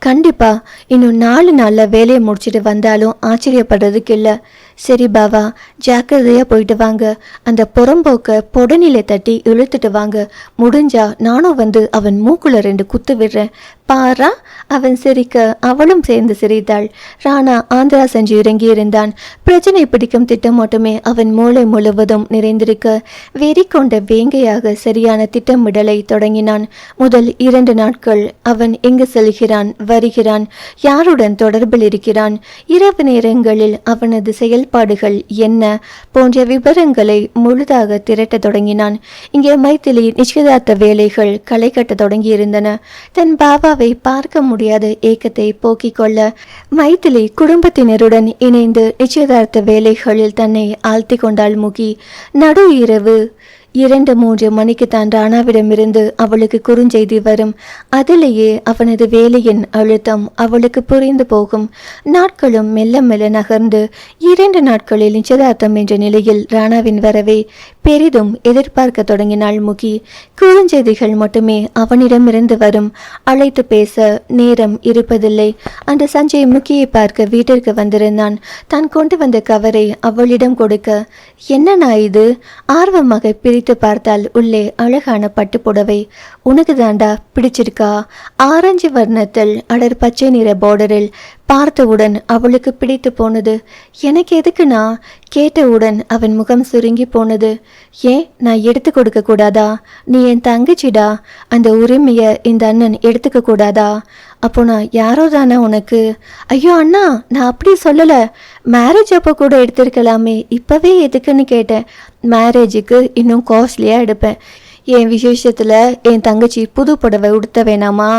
கண்டிப்பா இன்னும் 4 நாளில் வேலையை முடிச்சுட்டு வந்தாலும் ஆச்சரியப்படுறதுக்கு இல்லை. சரி பாவா, ஜாக்கிரதையாக போயிட்டு வாங்க. அந்த புறம்போக்க பொடனிலை தட்டி இழுத்துட்டு வாங்க. முடிஞ்சா நானும் வந்து அவன் மூக்குல 2 குத்து விடுறேன். பாரா, அவன் சிரிக்க அவளும் சேர்ந்து சிரித்தாள். ராணா ஆந்திரா சென்று இறங்கியிருந்தான். பிரச்சனை பிடிக்கும் திட்டம் மட்டுமே அவன் மூளை முழுவதும் நிறைந்திருக்க வெறி கொண்ட வேங்கையாக சரியான திட்டமிடலை தொடங்கினான். முதல் 2 நாட்கள் அவன் எங்கு செல்கிறான், வருகிறான், யாருடன் தொடர்பில் இருக்கிறான், இரவு நேரங்களில் அவனது செயல்பாடுகள் என்ன போன்ற விவரங்களை முழுதாக திரட்ட தொடங்கினான். இங்கே மைத்திலி நிச்சயதார்த்த வேலைகள் களை கட்ட தொடங்கியிருந்தன. தன் பாபாவை பார்க்க முடியாத ஏக்கத்தை போக்கிக் கொள்ள மைத்திலி குடும்பத்தினருடன் இணைந்து நிச்சயதார்த்த வேலைகளில் தன்னை ஆழ்த்தி கொண்டாள் முகி. நடு இரவு 2-3 மணிக்கு தான் ராணாவிடமிருந்து அவளுக்கு குறுஞ்செய்தி வரும். அதிலேயே அவனது வேலையின் அழுத்தம் அவளுக்கு புரிந்து போகும். நாட்களும் மெல்ல மெல்ல நகர்ந்து 2 நாட்களில் நிச்சயதார்த்தம் என்ற நிலையில் ராணாவின் வரவை பெரிதும் எதிர்பார்க்க தொடங்கினாள் முகி. குறுஞ்செய்திகள் மட்டுமே அவனிடமிருந்து வரும். அழைத்து பேச நேரம் இருப்பதில்லை. அன்று சஞ்சய் முகியை பார்க்க வீட்டிற்கு வந்திருந்தான். தான் கொண்டு வந்த கவரை அவளிடம் கொடுக்க, என்னண்ணா இது? ஆர்வமாக பிரித்து பார்த்தால் உள்ளே அழகான பட்டுப்புடவை. உனக்கு தாண்டா பிடிச்சிருக்கா? ஆரஞ்சு வர்ணத்தில் அடர் பச்சை நிற பார்டரில் பார்த்தவுடன் அவளுக்கு பிடித்து போனது. எனக்கு எதுக்குண்ணா? கேட்டவுடன் அவன் முகம் சுருங்கி போனது. ஏன் நான் எடுத்து கொடுக்க கூடாதா? நீ என் தங்கச்சிடா, அந்த உரிமையை இந்த அண்ணன் எடுத்துக்க கூடாதா? அப்போ நான் யாரோ தானே உனக்கு? ஐயோ அண்ணா, நான் அப்படி சொல்லலை. மேரேஜ் அப்போ கூட எடுத்திருக்கலாமே, இப்போவே எதுக்குன்னு கேட்டேன். மேரேஜுக்கு இன்னும் காஸ்ட்லியாக எடுப்பேன். என் விசேஷத்தில் என் தங்கச்சி புது புடவை உடுத்த வேணாமா?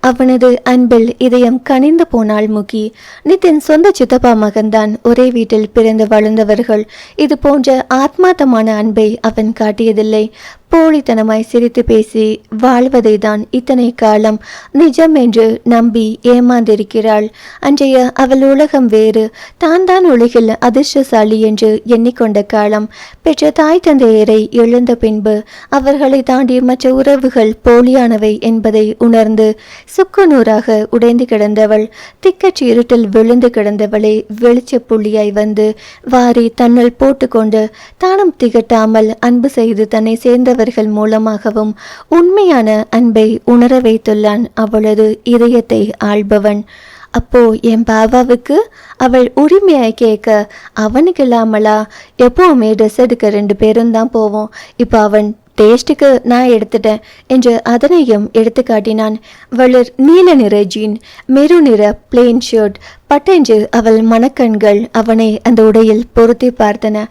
அவனது அன்பில் இதயம் கனிந்து போனாள் முகி. நிதின் சொந்த சித்தப்பா மகன்தான். ஒரே வீட்டில் பிறந்து வளர்ந்தவர்கள். இது போன்ற ஆத்மார்த்தமான அன்பை அவன் காட்டியதில்லை. போலித்தனமாய் சிரித்து பேசி வாழ்வதை தான் இத்தனை காலம் நிஜம் என்று நம்பி ஏமாந்திருக்கிறாள். அன்றைய அவள் உலகம் வேறு. தான் உலகில் அதிர்ஷ்டசாலி என்று எண்ணிக்கொண்ட காலம். பெற்ற தாய் தந்தையரை இழந்த பின்பு அவர்களை தாண்டி மற்ற உறவுகள் போலியானவை என்பதை உணர்ந்து சுக்குநூறாக உடைந்து கிடந்தவள், திக்கற்ற இருட்டில் விழுந்து கிடந்தவளை வெளிச்ச புள்ளியாய் வந்து வாரி தன்னுள் போட்டுக்கொண்டு தானும் திகட்டாமல் அன்பு செய்து தன்னை சேர்ந்த மூலமாகவும் உண்மையான அன்பை உணர வைத்துள்ளான் அவளது இதயத்தை ஆள்பவன். அப்போ என் பாபாவுக்கு அவள் உரிமையாய் கேட்க அவனுக்கு இல்லாமலா? எப்பவுமே ட்ரெஸ் எடுக்க 2 பேரும் தான் போவோம். இப்போ அவன் டேஸ்ட்டுக்கு நான் எடுத்துட்டேன் என்று அதனையும் எடுத்து காட்டினான். வளர் நீல நிற ஜீன், மெரு நிற பிளேன் ஷர்ட், பட்டென்று அவள் மணக்கண்கள் அவனை அந்த உடையில் பொருத்தி பார்த்தன.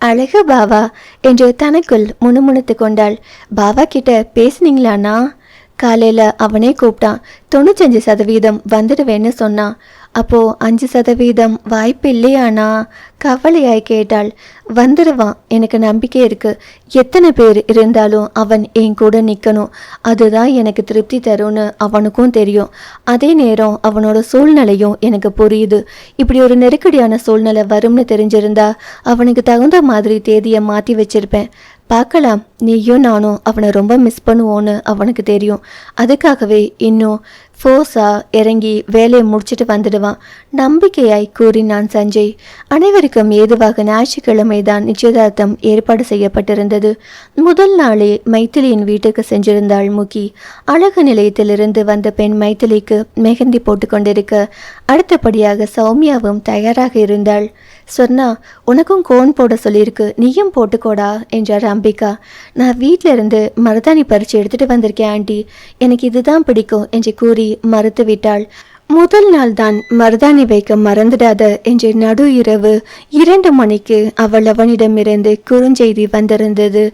அழகு பாவா என்று தனக்குள் முணுமுணுத்து கொண்டாள். பாவா கிட்ட பேசுனீங்களாண்ணா? காலையில் அவனே கூப்பிட்டான். 95% வந்துடுவேன்னு சொன்னான். அப்போ 5% வாய்ப்பு இல்லையானா? கவலையாய் கேட்டாள். வந்துடுவான், எனக்கு நம்பிக்கை இருக்கு. எத்தனை பேர் இருந்தாலும் அவன் என் கூட நிற்கணும், அதுதான் எனக்கு திருப்தி தரும்னு அவனுக்கும் தெரியும். அதே நேரம் அவனோட சூழ்நிலையும் எனக்கு புரியுது. இப்படி ஒரு நெருக்கடியான சூழ்நிலை வரும்னு தெரிஞ்சிருந்தா அவனுக்கு தகுந்த மாதிரி தேதியை மாற்றி வச்சிருப்பேன். பார்க்கலாம், நீயும் நானும் அவனை ரொம்ப மிஸ் பண்ணுவோன்னு அவனுக்கு தெரியும். அதுக்காகவே இன்னும் ஃபோர்ஸா இறங்கி வேலையை முடிச்சுட்டு வந்துடுவான், நம்பிக்கையாய் கூறினான் சஞ்சய். அனைவருக்கும் ஏதுவாக ஞாயிற்றுக்கிழமை தான் நிச்சயதார்த்தம் ஏற்பாடு செய்யப்பட்டிருந்தது. முதல் நாளே மைத்திலியின் வீட்டுக்கு சென்றிருந்தாள் முகி. அழகு நிலையத்திலிருந்து வந்த பெண் மைத்திலிக்கு மெஹந்தி போட்டு கொண்டிருக்க அடுத்தபடியாக சௌமியாவும் தயாராக இருந்தாள். சொன்னா, உனக்கும் கோன் போட சொல்லியிருக்கு, நீயும் போட்டுக்கோடா என்றார் அம்பிகா. நான் வீட்டில இருந்து மருதாணி பறித்து எடுத்துட்டு வந்திருக்கேன் ஆண்டி, எனக்கு இதுதான் பிடிக்கும் என்று கூறி மறுத்து விட்டாள். முதல் நாள் தான் மருதாணி வைக்க மறந்துடாத என்று நடு இரவு 2 மணிக்கு அவனிடமிருந்து குறுஞ்செய்தி வந்திருந்தது.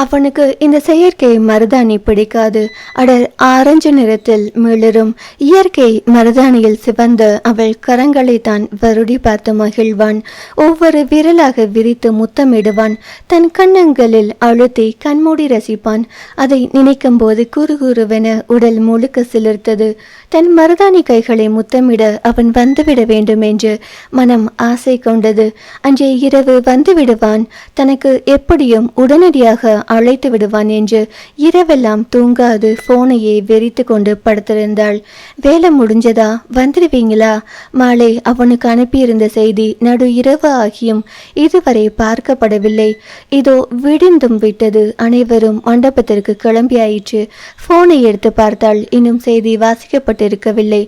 அவனுக்கு இந்த செயற்கை மருதாணி பிடிக்காது. அடர் ஆரஞ்சு நிறத்தில் மிளரும் இயற்கை மருதாணியில் சிவந்த அவள் கரங்களை தான் வருடி பார்த்து மகிழ்வான். ஒவ்வொரு விரலாக விரித்து முத்தமிடுவான். தன் கண்ணங்களில் அழுத்தி கண்மூடி ரசிப்பான். அதை நினைக்கும் போது குறுகுறுவென உடல் முழுக்க சிலிர்த்தது. தன் மருதாணி கைகளை முத்தமிட அவன் வந்துவிட வேண்டும் என்று மனம் ஆசை கொண்டது. அன்றைய இரவு வந்துவிடுவான், தனக்கு எப்படியும் உடனடியாக அழைத்து விடுவான் என்று இரவெல்லாம் தூங்காது போனையே வெறித்து கொண்டு படுத்திருந்தாள். வேலை முடிஞ்சதா, வந்துடுவீங்களா? மாலை அவனுக்கு அனுப்பியிருந்த செய்தி நடு இரவு ஆகியும் இதுவரை பார்க்கப்படவில்லை. இதோ விடிந்தும் விட்டது. அனைவரும் மண்டபத்திற்கு கிளம்பியாயிற்று. போனை எடுத்து பார்த்தாள், இன்னும் செய்தி வாசிக்கப்பட்டிருக்கவில்லை.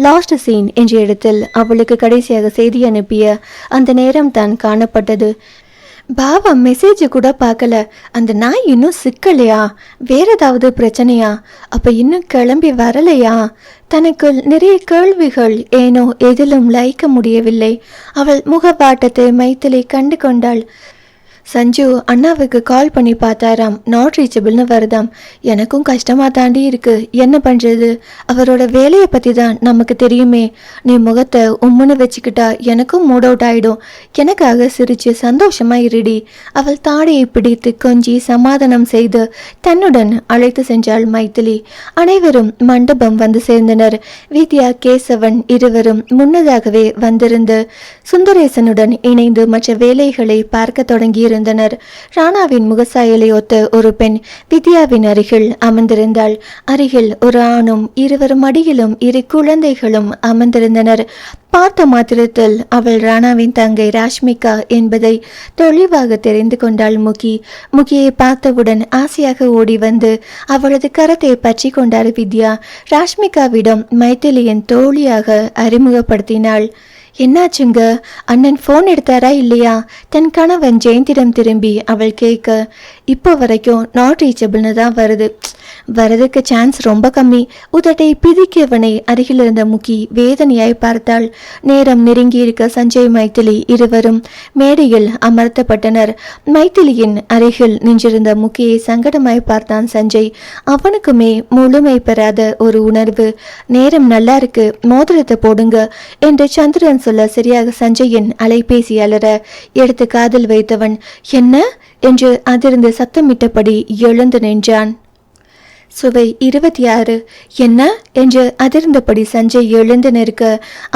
லாஸ்ட் சீன் என்ற இடத்தில் அவளுக்கு கடைசியாக செய்தி அனுப்பிய அந்த நேரம் தான் காணப்பட்டது. பாவா மெசேஜ் கூட பார்க்கல. அந்த நாய் இன்னும் சிக்கலையா? வேற ஏதாவது பிரச்சனையா? அப்ப இன்னும் கிளம்பி வரலையா? தனக்குள் நிறைய கேள்விகள். ஏனோ எதிலும் லயிக்க முடியவில்லை. அவள் முகவாட்டத்தை மைத்திலி கண்டு கொண்டாள். சஞ்சு அண்ணாவுக்கு கால் பண்ணி பார்த்தாராம், நாட் ரீச்சபிள்னு வருதாம். எனக்கும் கஷ்டமாக தாண்டி இருக்கு, என்ன பண்ணுறது? அவரோட வேலையை பற்றி தான் நமக்கு தெரியுமே. நீ முகத்தை உம்முன்னு வச்சுக்கிட்டா எனக்கும் மூட் அவுட் ஆகிடும். எனக்காக சிரித்து சந்தோஷமாக இருடி. அவள் தாடையை பிடித்து கொஞ்சி சமாதானம் செய்து தன்னுடன் அழைத்து சென்றாள் மைத்திலி. அனைவரும் மண்டபம் வந்து சேர்ந்தனர். வித்யா, கேசவன் இருவரும் முன்னதாகவே வந்திருந்து சுந்தரேசனுடன் இணைந்து மற்ற வேலைகளை பார்க்க தொடங்கி இருந்தனர். ராணாவின் முகசாயலை ஒத்த ஒரு பெண் வித்யாவின் அருகில் அமர்ந்திருந்தாள். அருகில் ஒரு ஆணும் இருவர் மடியிலும் 2 குழந்தைகளும் அமர்ந்திருந்தனர். பார்த்த மாத்திரத்தில் அவள் ராணாவின் தங்கை ராஷ்மிகா என்பதை தெளிவாக தெரிந்து கொண்டாள் முகி. முகியை பார்த்தவுடன் ஆசையாக ஓடி வந்து அவளது கரத்தை பற்றி கொண்டார் வித்யா. ராஷ்மிகாவிடம் மைதிலியின் தோழியாக அறிமுகப்படுத்தினாள். என்னாச்சுங்க, அண்ணன் ஃபோன் எடுத்தாரா இல்லையா? தன் கணவன் ஜெயந்திடம் திரும்பி அவள் கேட்க, இப்போ வரைக்கும் நாட் ரீச்சபிள்னு தான் வருது. வரதுக்கு சான்ஸ் ரொம்ப கம்மி. உதட்டை பிதிக்கியவனை அருகில் இருந்த முகி வேதனையாய் பார்த்தாள். நேரம் நெருங்கி இருக்க சஞ்சய் மைதிலி இருவரும் மேடையில் அமர்த்தப்பட்டனர். மைதிலியின் அருகில் நின்றிருந்த முகியை சங்கடமாய் பார்த்தான் சஞ்சய். அவனுக்குமே முழுமை பெறாத ஒரு உணர்வு. நேரம் நல்லா இருக்கு, மோதிரத்தை போடுங்க என்று சந்திரன் சொல்ல சரியாக சஞ்சயின் அலைபேசி அலற எடுத்து காதில் வைத்தவன் என்ன என்று அதிர்ந்து சத்தமிட்டபடி எழுந்து நின்றான். சுவை 26. என்ன என்று அதிர்ந்தபடி சஞ்சய் எழுந்து நிற்க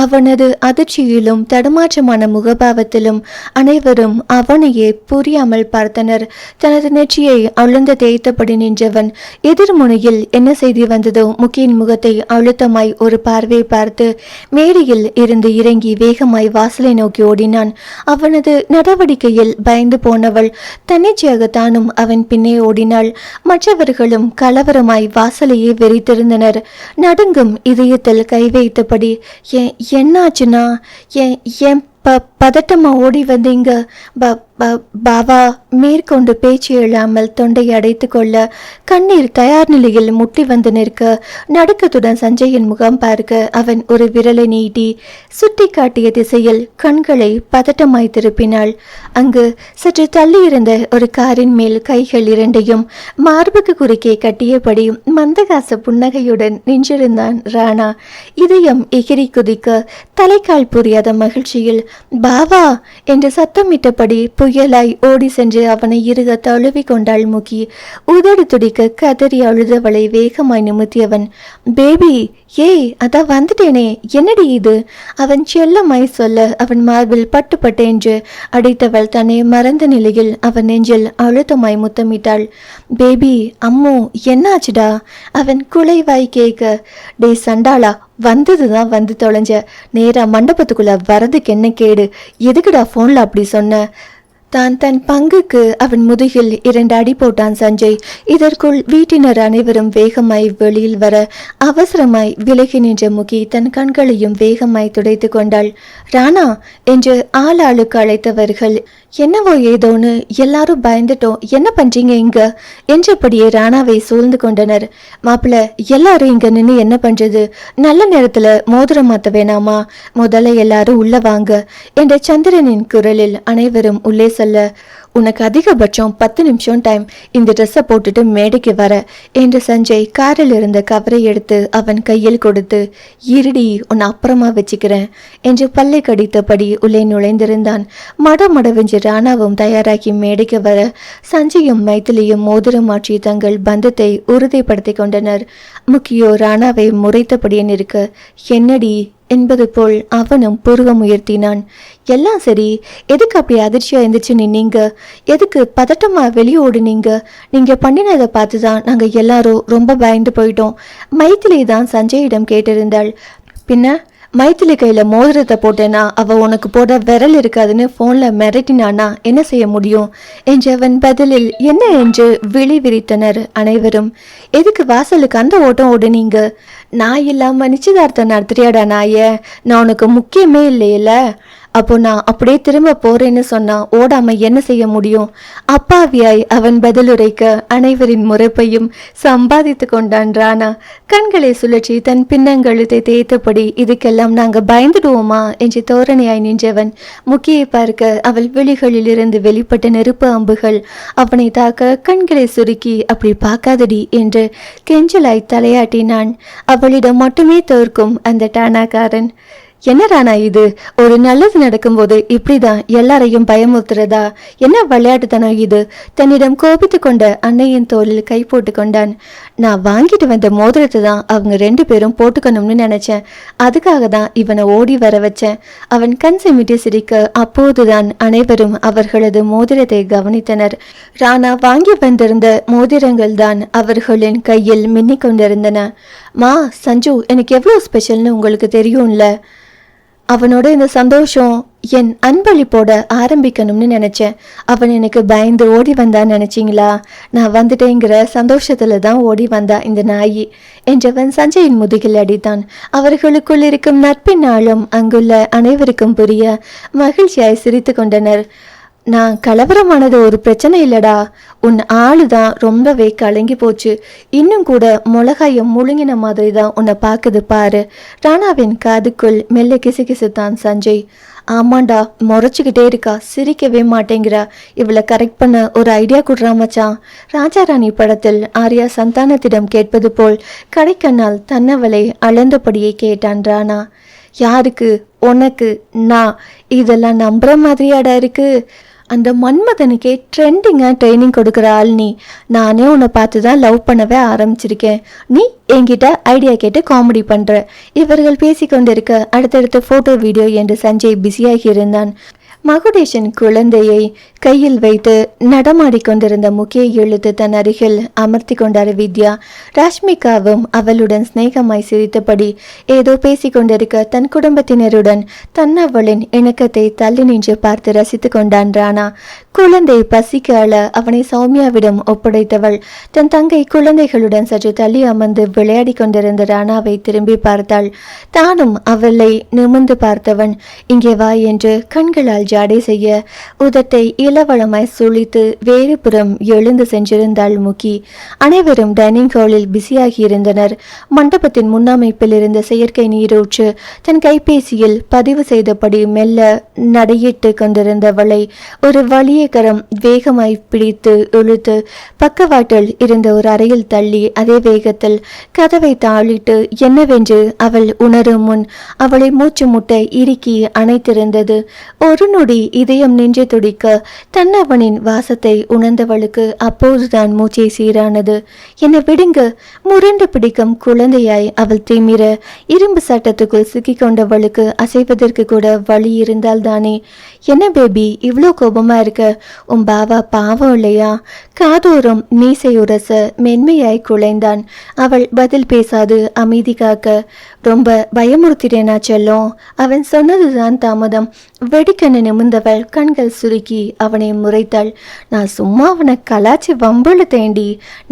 அவனது அதிர்ச்சியிலும் தடுமாற்றமான முகபாவத்திலும் அனைவரும் அவனையே புரியாமல் பார்த்தனர். தனது நெற்றியை அழுந்த தேய்த்தபடி நின்றவன் எதிர்முனையில் என்ன செய்தி வந்ததோ முகியின் முகத்தை அழுத்தமாய் ஒரு பார்வை பார்த்து மேடையில் இருந்து இறங்கி வேகமாய் வாசலை நோக்கி ஓடினான். அவனது நடவடிக்கையில் பயந்து போனவள் தன்னிச்சையாக தானும் அவன் பின்னே ஓடினாள். மற்றவர்களும் கலவரம் வாசலையே வெறித்திருந்தனர். நடுங்கும் இதயத்தில் கை வைத்தபடி என்னாச்சுன்னா என் பதட்டமா ஓடி வந்தீங்க பாவா மேற்கொண்டு பேச்சு எழாமல் தொண்டை அடைத்து கொள்ள கண்ணீர் தயார் நிலையில் முட்டி வந்து நிற்க நடுக்கத்துடன் சஞ்சயின் முகம் பார்க்க அவன் ஒரு விரலை நீட்டி சுட்டி காட்டிய திசையில் கண்களை பதட்டமாய் திருப்பினாள். அங்கு சற்று தள்ளி இருந்த ஒரு காரின் மேல் கைகள் இரண்டையும் மார்புக்கு குறுக்கே கட்டியபடி மந்தகாச புன்னகையுடன் நின்றிருந்தான் ராணா. இதயம் எகிரி குதிக்க தலைக்கால் புரியாத மகிழ்ச்சியில் பாவா என்று சத்தமிட்டபடி புயலாய் ஓடி சென்று அவனை இறுக தழுவி கொண்டாள் முகி. உதடு துடிக்க கதறி அழுதவளை வேகமாய் நிமித்தியவன் பேபி ஏய் அதான் வந்துட்டேனே, என்னடி இது? அவன் செல்லமாய் சொல்ல அவன் மார்பில் பட்டு பட்டு என்று அடித்தவள் தன்னை மறந்த நிலையில் அவன் நெஞ்சில் அழுத்தமாய் முத்தமிட்டாள். பேபி அம்மு என்னாச்சுடா? அவன் குலைவாய் கேட்க, டே சண்டாளா, வந்ததுதான் வந்து தொலைஞ்ச, நேரா மண்டபத்துக்குள்ள வரதுக்கு என்ன கேடு? எதுக்குடா போன்ல அப்படி சொன்ன? தன் பங்குக்கு அவன் முதுகில் 2 அடி போட்டான் சஞ்சய். இதற்குள் வீட்டினர் அனைவரும் வேகமாய் வெளியில் வர அவசரமாய் விலகி நின்ற முகி தன் கண்களையும் வேகமாய் துடைத்து கொண்டாள். ராணா என்று ஆளாளுக்கு அழைத்தவர்கள் என்னவோ ஏதோன்னு எல்லாரும் பயந்துட்டோம், என்ன பண்றீங்க இங்க என்றபடியே ராணாவை சூழ்ந்து கொண்டனர். மாப்பிள்ள எல்லாரும் இங்க நின்று என்ன பண்றது? நல்ல நேரத்துல மோதிரம் மாத்த வேணாமா? முதல்ல எல்லாரும் உள்ள வாங்க என்ற சந்திரனின் குரலில் அனைவரும் உள்ளே சொல்ல, உனக்கு அதிகபட்சம் 10 நிமிஷம் டைம், இந்த ட்ரெஸ்ஸை போட்டுட்டு மேடைக்கு வர என்று சஞ்சய் காரில் இருந்த கவரை எடுத்து அவன் கையில் கொடுத்து, இருடி உன்னை அப்புறமா வச்சுக்கிறேன் என்று பல்லை கடித்தபடி உள்ளே நுழைந்திருந்தான். மடமடவென்று ராணாவும் தயாராகி மேடைக்கு வர சஞ்சயும் மைதிலியும் மோதிரம் மாற்றி தங்கள் பந்தத்தை உறுதிப்படுத்தி கொண்டனர். முக்கியோ ராணாவை முறைத்தபடியே நிற்க, என்னடி என்பது போல் அவனும் புருவம் உயர்த்தினான். எல்லாம் சரி, எதுக்கு அப்படி அதிர்ச்சியா இருந்துச்சு நின்னீங்க? எதுக்கு பதட்டமா வெளியே ஓடுனீங்க? நீங்க பண்ணினதை பார்த்துதான் நாங்க எல்லாரும் ரொம்ப பயந்து போயிட்டோம். மைதிலி தான் சஞ்சயிடம் கேட்டிருந்தாள். பின்ன மைதிலி கையில மோதிரத்தை போட்டேனா அவ உனக்கு போட விரல் இருக்காதுன்னு போன்ல மிரட்டினானா என்ன செய்ய முடியும் என்றவன் பதிலில் என்ன என்று விழி விரித்தனர் அனைவரும். எதுக்கு வாசலுக்கு அந்த ஓட்டம் ஓடுனீங்க? நான் இல்லாம நிச்சயதார்த்தம் நடத்துறியாடா நாய? நான் உனக்கு முக்கியமே இல்லையில. அப்போ நான் அப்படியே திரும்ப போறேன்னு சொன்னா ஓடாம என்ன செய்ய முடியும்? அப்பாவியாய் அவன் பதிலுரைக்க அனைவரின் முறைப்பையும் சம்பாதித்து கொண்டான் ராணா. கண்களை சுழற்றி தன் பின்னங்கழுத்தை தேய்த்தபடி, இதுக்கெல்லாம் நாங்க பயந்துடுவோமா என்று தோரணையாய் நின்றவன் முக்கியை பார்க்க அவள் விழிகளில் இருந்து வெளிப்பட்ட நெருப்பு அம்புகள் அவனை தாக்க கண்களை சுருக்கி, அப்படி பார்க்காதடி என்று கெஞ்சலாய் தலையாட்டினான். அவளிடம் மட்டுமே தோற்கும் அந்த டானாக்காரன். என்ன ராணா இது? ஒரு நல்லது நடக்கும்போது இப்படிதான் எல்லாரையும் பயமுறுத்துறதா? என்ன விளையாட்டுத்தனம் இது? தன்னிடம் கோபித்து கொண்ட அன்னையின் தோளில் கை போட்டு கொண்டான். நான் வாங்கிட்டு வந்த மோதிரத்தை தான் அவங்க 2 பேரும் போட்டுக்கணும்னு நினைச்சேன். அதுக்காக தான் இவனை ஓடி வர வச்சேன். அவன் கண் சிமிட்டி சிரிக்க அப்போதுதான் அனைவரும் அவர்களது மோதிரத்தை கவனித்தனர். ராணா வாங்கி வந்திருந்த மோதிரங்கள் தான் அவர்களின் கையில் மின்னிக் கொண்டிருந்தன. மா, சஞ்சு எனக்கு எவ்வளோ ஸ்பெஷல்னு உங்களுக்கு தெரியும்ல. அவனோட இந்த சந்தோஷம் என் அன்பளிப்போட ஆரம்பிக்கணும்னு நினைச்சேன். அவன் எனக்கு பயந்து ஓடி வந்தான்னு நினைச்சிங்களா? நான் வந்துட்டேங்கிற சந்தோஷத்துல தான் ஓடி வந்தா இந்த நாயி என்றவன் சஞ்சயின் முதுகில் அடித்தான். அவர்களுக்குள் இருக்கும் நட்பின் ஆழம் அங்குள்ள அனைவருக்கும் புரிய மகிழ்ச்சியாய் சிரித்து கொண்டனர். நான் கலவரமானது ஒரு பிரச்சனை இல்லடா, உன் ஆளுதான் ரொம்பவே கலங்கி போச்சு. இன்னும் கூட மிளகாயம் முழுங்கின மாதிரி தான் உன்னை பார்க்குது பாரு. ராணாவின் காதுக்குள் மெல்ல கிசுகிசுத்தான் சஞ்சய். ஆமாண்டா, முறைச்சிக்கிட்டே இருக்கா, சிரிக்கவே மாட்டேங்கிறா. இவளை கரெக்ட் பண்ண ஒரு ஐடியா கொடுறா மச்சான். ராஜாராணி படத்தில் ஆர்யா சந்தானத்திடம் கேட்பது போல் கடைக்கண்ணால் தன்னவளை அளந்தபடியே கேட்டான் ராணா. யாருக்கு? உனக்கு? நான் இதெல்லாம் நம்புற மாதிரியாடா இருக்கு? அந்த மன்மதனுக்கே ட்ரெண்டிங்காக ட்ரைனிங் கொடுக்குற ஆள் நீ. நானே உன்னை பார்த்து தான் லவ் பண்ணவே ஆரம்பிச்சிருக்கேன். நீ என்கிட்ட ஐடியா கேட்டு காமெடி பண்ணுற. இவர்கள் பேசிக்கொண்டிருக்க அடுத்தடுத்த ஃபோட்டோ வீடியோ என்று சஞ்சய் பிஸியாகி இருந்தான். மகுடேஷன் குழந்தையை கையில் வைத்து நடமாடிக்கொண்டிருந்த முக்கிய இழுத்து தன் அருகில் அமர்த்தி கொண்டார் வித்யா. ராஷ்மிகாவும் அவளுடன் சிநேகமாய் சிரித்தபடி ஏதோ பேசிக்கொண்டிருக்க தன் குடும்பத்தினருடன் தன்னவளின் இணக்கத்தை தள்ளி நின்று பார்த்து ரசித்து கொண்டான் ராணா. குழந்தை பசிக்கு அழ அவனை சௌமியாவிடம் ஒப்படைத்தவள் தன் தங்கை குழந்தைகளுடன் சற்று தள்ளி அமர்ந்து விளையாடி கொண்டிருந்த ராணாவை திரும்பி பார்த்தாள். தானும் அவளை நிமிர்ந்து பார்த்தவன் இங்கே வா என்று கண்களால் ஜாடை செய்ய உதட்டை இளவளமாய் சுழித்து வேறு புறம் எழுந்து சென்றிருந்தாள் முக்கி. அனைவரும் டைனிங் ஹாலில் பிஸியாகி இருந்தனர். மண்டபத்தின் முன்னமைப்பில் இருந்த செயற்கை நீரூற்று தன் கைபேசியில் பதிவு செய்தபடி மெல்ல நடையிட்டு கொண்டிருந்தவளை ஒரு வலிய கரம் வேகமாய் பிடித்து இழுத்து பக்கவாட்டில் இருந்த ஒரு அறையில் தள்ளி அதே வேகத்தில் கதவை தாளிட்டு என்னவென்று அவள் உணரும் முன் அவளை மூச்சு முட்டை இறுக்கி அணைத்திருந்தது. ஒரு நொடி இதயம் நின்று துடிக்க தன்னவனின் வாசத்தை உணர்ந்தவளுக்கு அப்போதுதான் மூச்சை சீரானது. என்னை விடுங்க, முரண்டு பிடிக்கும் குழந்தையாய் அவள் திமிர இரும்பு சட்டத்துக்குள் சிக்கிக் கொண்டவளுக்கு அசைவதற்கு கூட வழி இருந்தால்தானே. என்ன பேபி இவ்வளோ கோபமா இருக்க? உன் பாவா பாவம் இல்லையா? காதோறும் மீசை உரச மென்மையாய் குலைந்தான். அவள் பதில் பேசாது அமைதி காக்க. ரொம்ப பயமுறுத்திட்டேனா செல்லும்? அவன் சொன்னதுதான் தாமதம். வெடிக்கண்ணு நிமிர்ந்தவள் கண்கள் சுருக்கி அவனை முறைத்தாள். நான் சும்மா அவனை கலாச்சி வம்புல தேண்டி.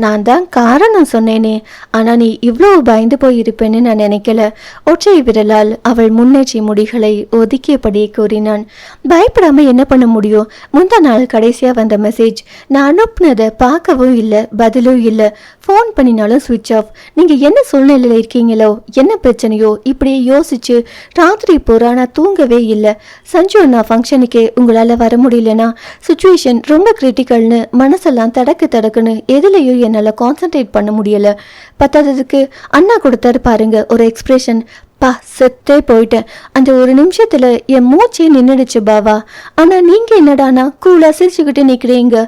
நான் தான் காரணம் சொன்னேனே. ஆனா நீ இவ்வளவு பயந்து போயிருப்பேன்னு நான் நினைக்கல. ஒற்றை விரலால் அவள் முன்னேற்றி முடிகளை ஒதுக்கியபடியே கூறினான். பயப்படாம என்ன பண்ண முடியும்? முந்தா நாள் கடைசியா வந்த மெசேஜ் நான் அனுப்புனதை பார்க்கவும் இல்லை, பதிலும் இல்லை. ஃபோன் பண்ணினாலும் சுவிட்ச் ஆஃப். நீங்க என்ன சூழ்நிலையில இருக்கீங்களோ, என்ன பிரச்சனையோ இப்படியே யோசிச்சு ராத்திரி போறா நான் தூங்கவே இல்லை. சஞ்சு அண்ணா ஃபங்க்ஷனுக்கே உங்களால் வர முடியலனா சுச்சுவேஷன் ரொம்ப கிரிட்டிக்கல்னு மனசெல்லாம் தடக்குன்னு எதுலையும் என்னால் கான்சன்ட்ரேட் பண்ண முடியலை. பத்தாததுக்கு அண்ணா கொடுத்தாரு பாருங்க ஒரு எக்ஸ்பிரஷன். பா, செத்தே போயிட்டேன். அந்த ஒரு நிமிஷத்துல என் மூச்சே நின்றுடுச்சு பாவா. ஆனா நீங்க என்னடானா கூலா சிரிச்சுக்கிட்டு நிக்கிறீங்க.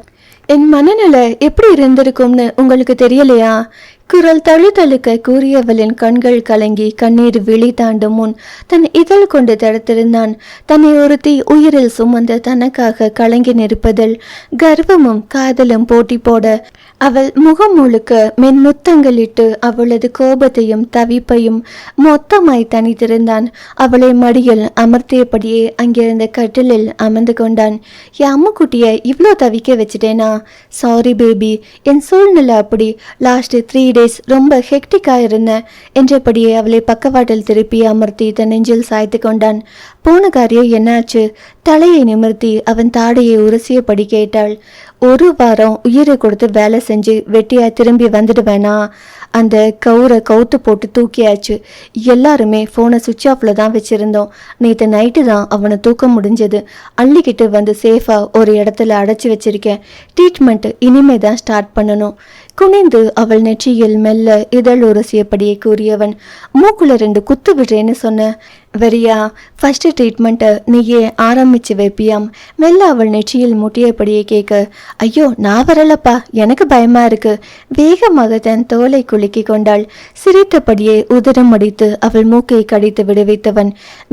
என் மனநிலை எப்படி இருந்திருக்கும்னு உங்களுக்கு தெரியலையா? குரல் தழுதழுக்க கூறியவளின் கண்கள் கலங்கி கண்ணீர் விழி தாண்டும் முன் தன் இதழ் கொண்டு தடுத்திருந்தான். தன்னை ஒருத்தி உயிரில் சுமந்து தனக்காக கலங்கி நிற்பதில் கர்வமும் காதலும் போட்டி போட அவள் முகம் முழுக்க மென்முத்தங்களிட்டு அவளது கோபத்தையும் தவிப்பையும் மொத்தமாய் தனித்திருந்தான். அவளை மடியில் அமர்த்தியபடியே அங்கிருந்த கட்டிலில் அமர்ந்து கொண்டான். என் அம்முக்குட்டியை இவ்வளோ தவிக்க வச்சுட்டேனா? சாரி பேபி, என் சூழ்நிலை அப்படி. லாஸ்ட் 3 டேஸ் ரொம்ப ஹெக்டிக்காக இருந்தேன் என்றபடியே அவளை பக்கவாட்டில் திருப்பி அமர்த்தி தன் நெஞ்சில் சாய்த்து கொண்டான். போன காரியம் என்னாச்சு? தலையை நிமிர்த்தி அவன் தாடையை உரசியபடி கேட்டாள். 1 வாரம் உயிரை கொடுத்து வேலை செஞ்சு வெட்டியா திரும்பி வந்துடுவேனா? அந்த கவுரை கவுத்து போட்டு தூக்கியாச்சு. எல்லாருமே ஃபோனை சுவிட்ச் ஆஃபில் தான் வச்சுருந்தோம். நேற்று நைட்டு தான் அவனை தூக்க முடிஞ்சது. அள்ளிக்கிட்டு வந்து சேஃபாக ஒரு இடத்துல அடைச்சி வச்சிருக்கேன். ட்ரீட்மெண்ட் இனிமே தான் ஸ்டார்ட் பண்ணணும். குனிந்து அவள் நெற்றியில் மெல்ல இதழ் உரசியபடியே கூறியவன், மூக்குல 2 குத்து விடுறேன்னு சொன்ன. வெறியா? ஃபர்ஸ்ட் ட்ரீட்மெண்ட்டை நீயே ஆரம்பிச்சு வைப்பியாம். மெல்ல அவள் நெற்றியில் முட்டியபடியே கேட்க, ஐயோ நான் வரலப்பா, எனக்கு பயமா இருக்கு. வேகமாக தன் தோலை குலுக்கி கொண்டாள். சிரித்தபடியே உதரம் அடித்து அவள் மூக்கை கடித்து விடுவித்தவன்,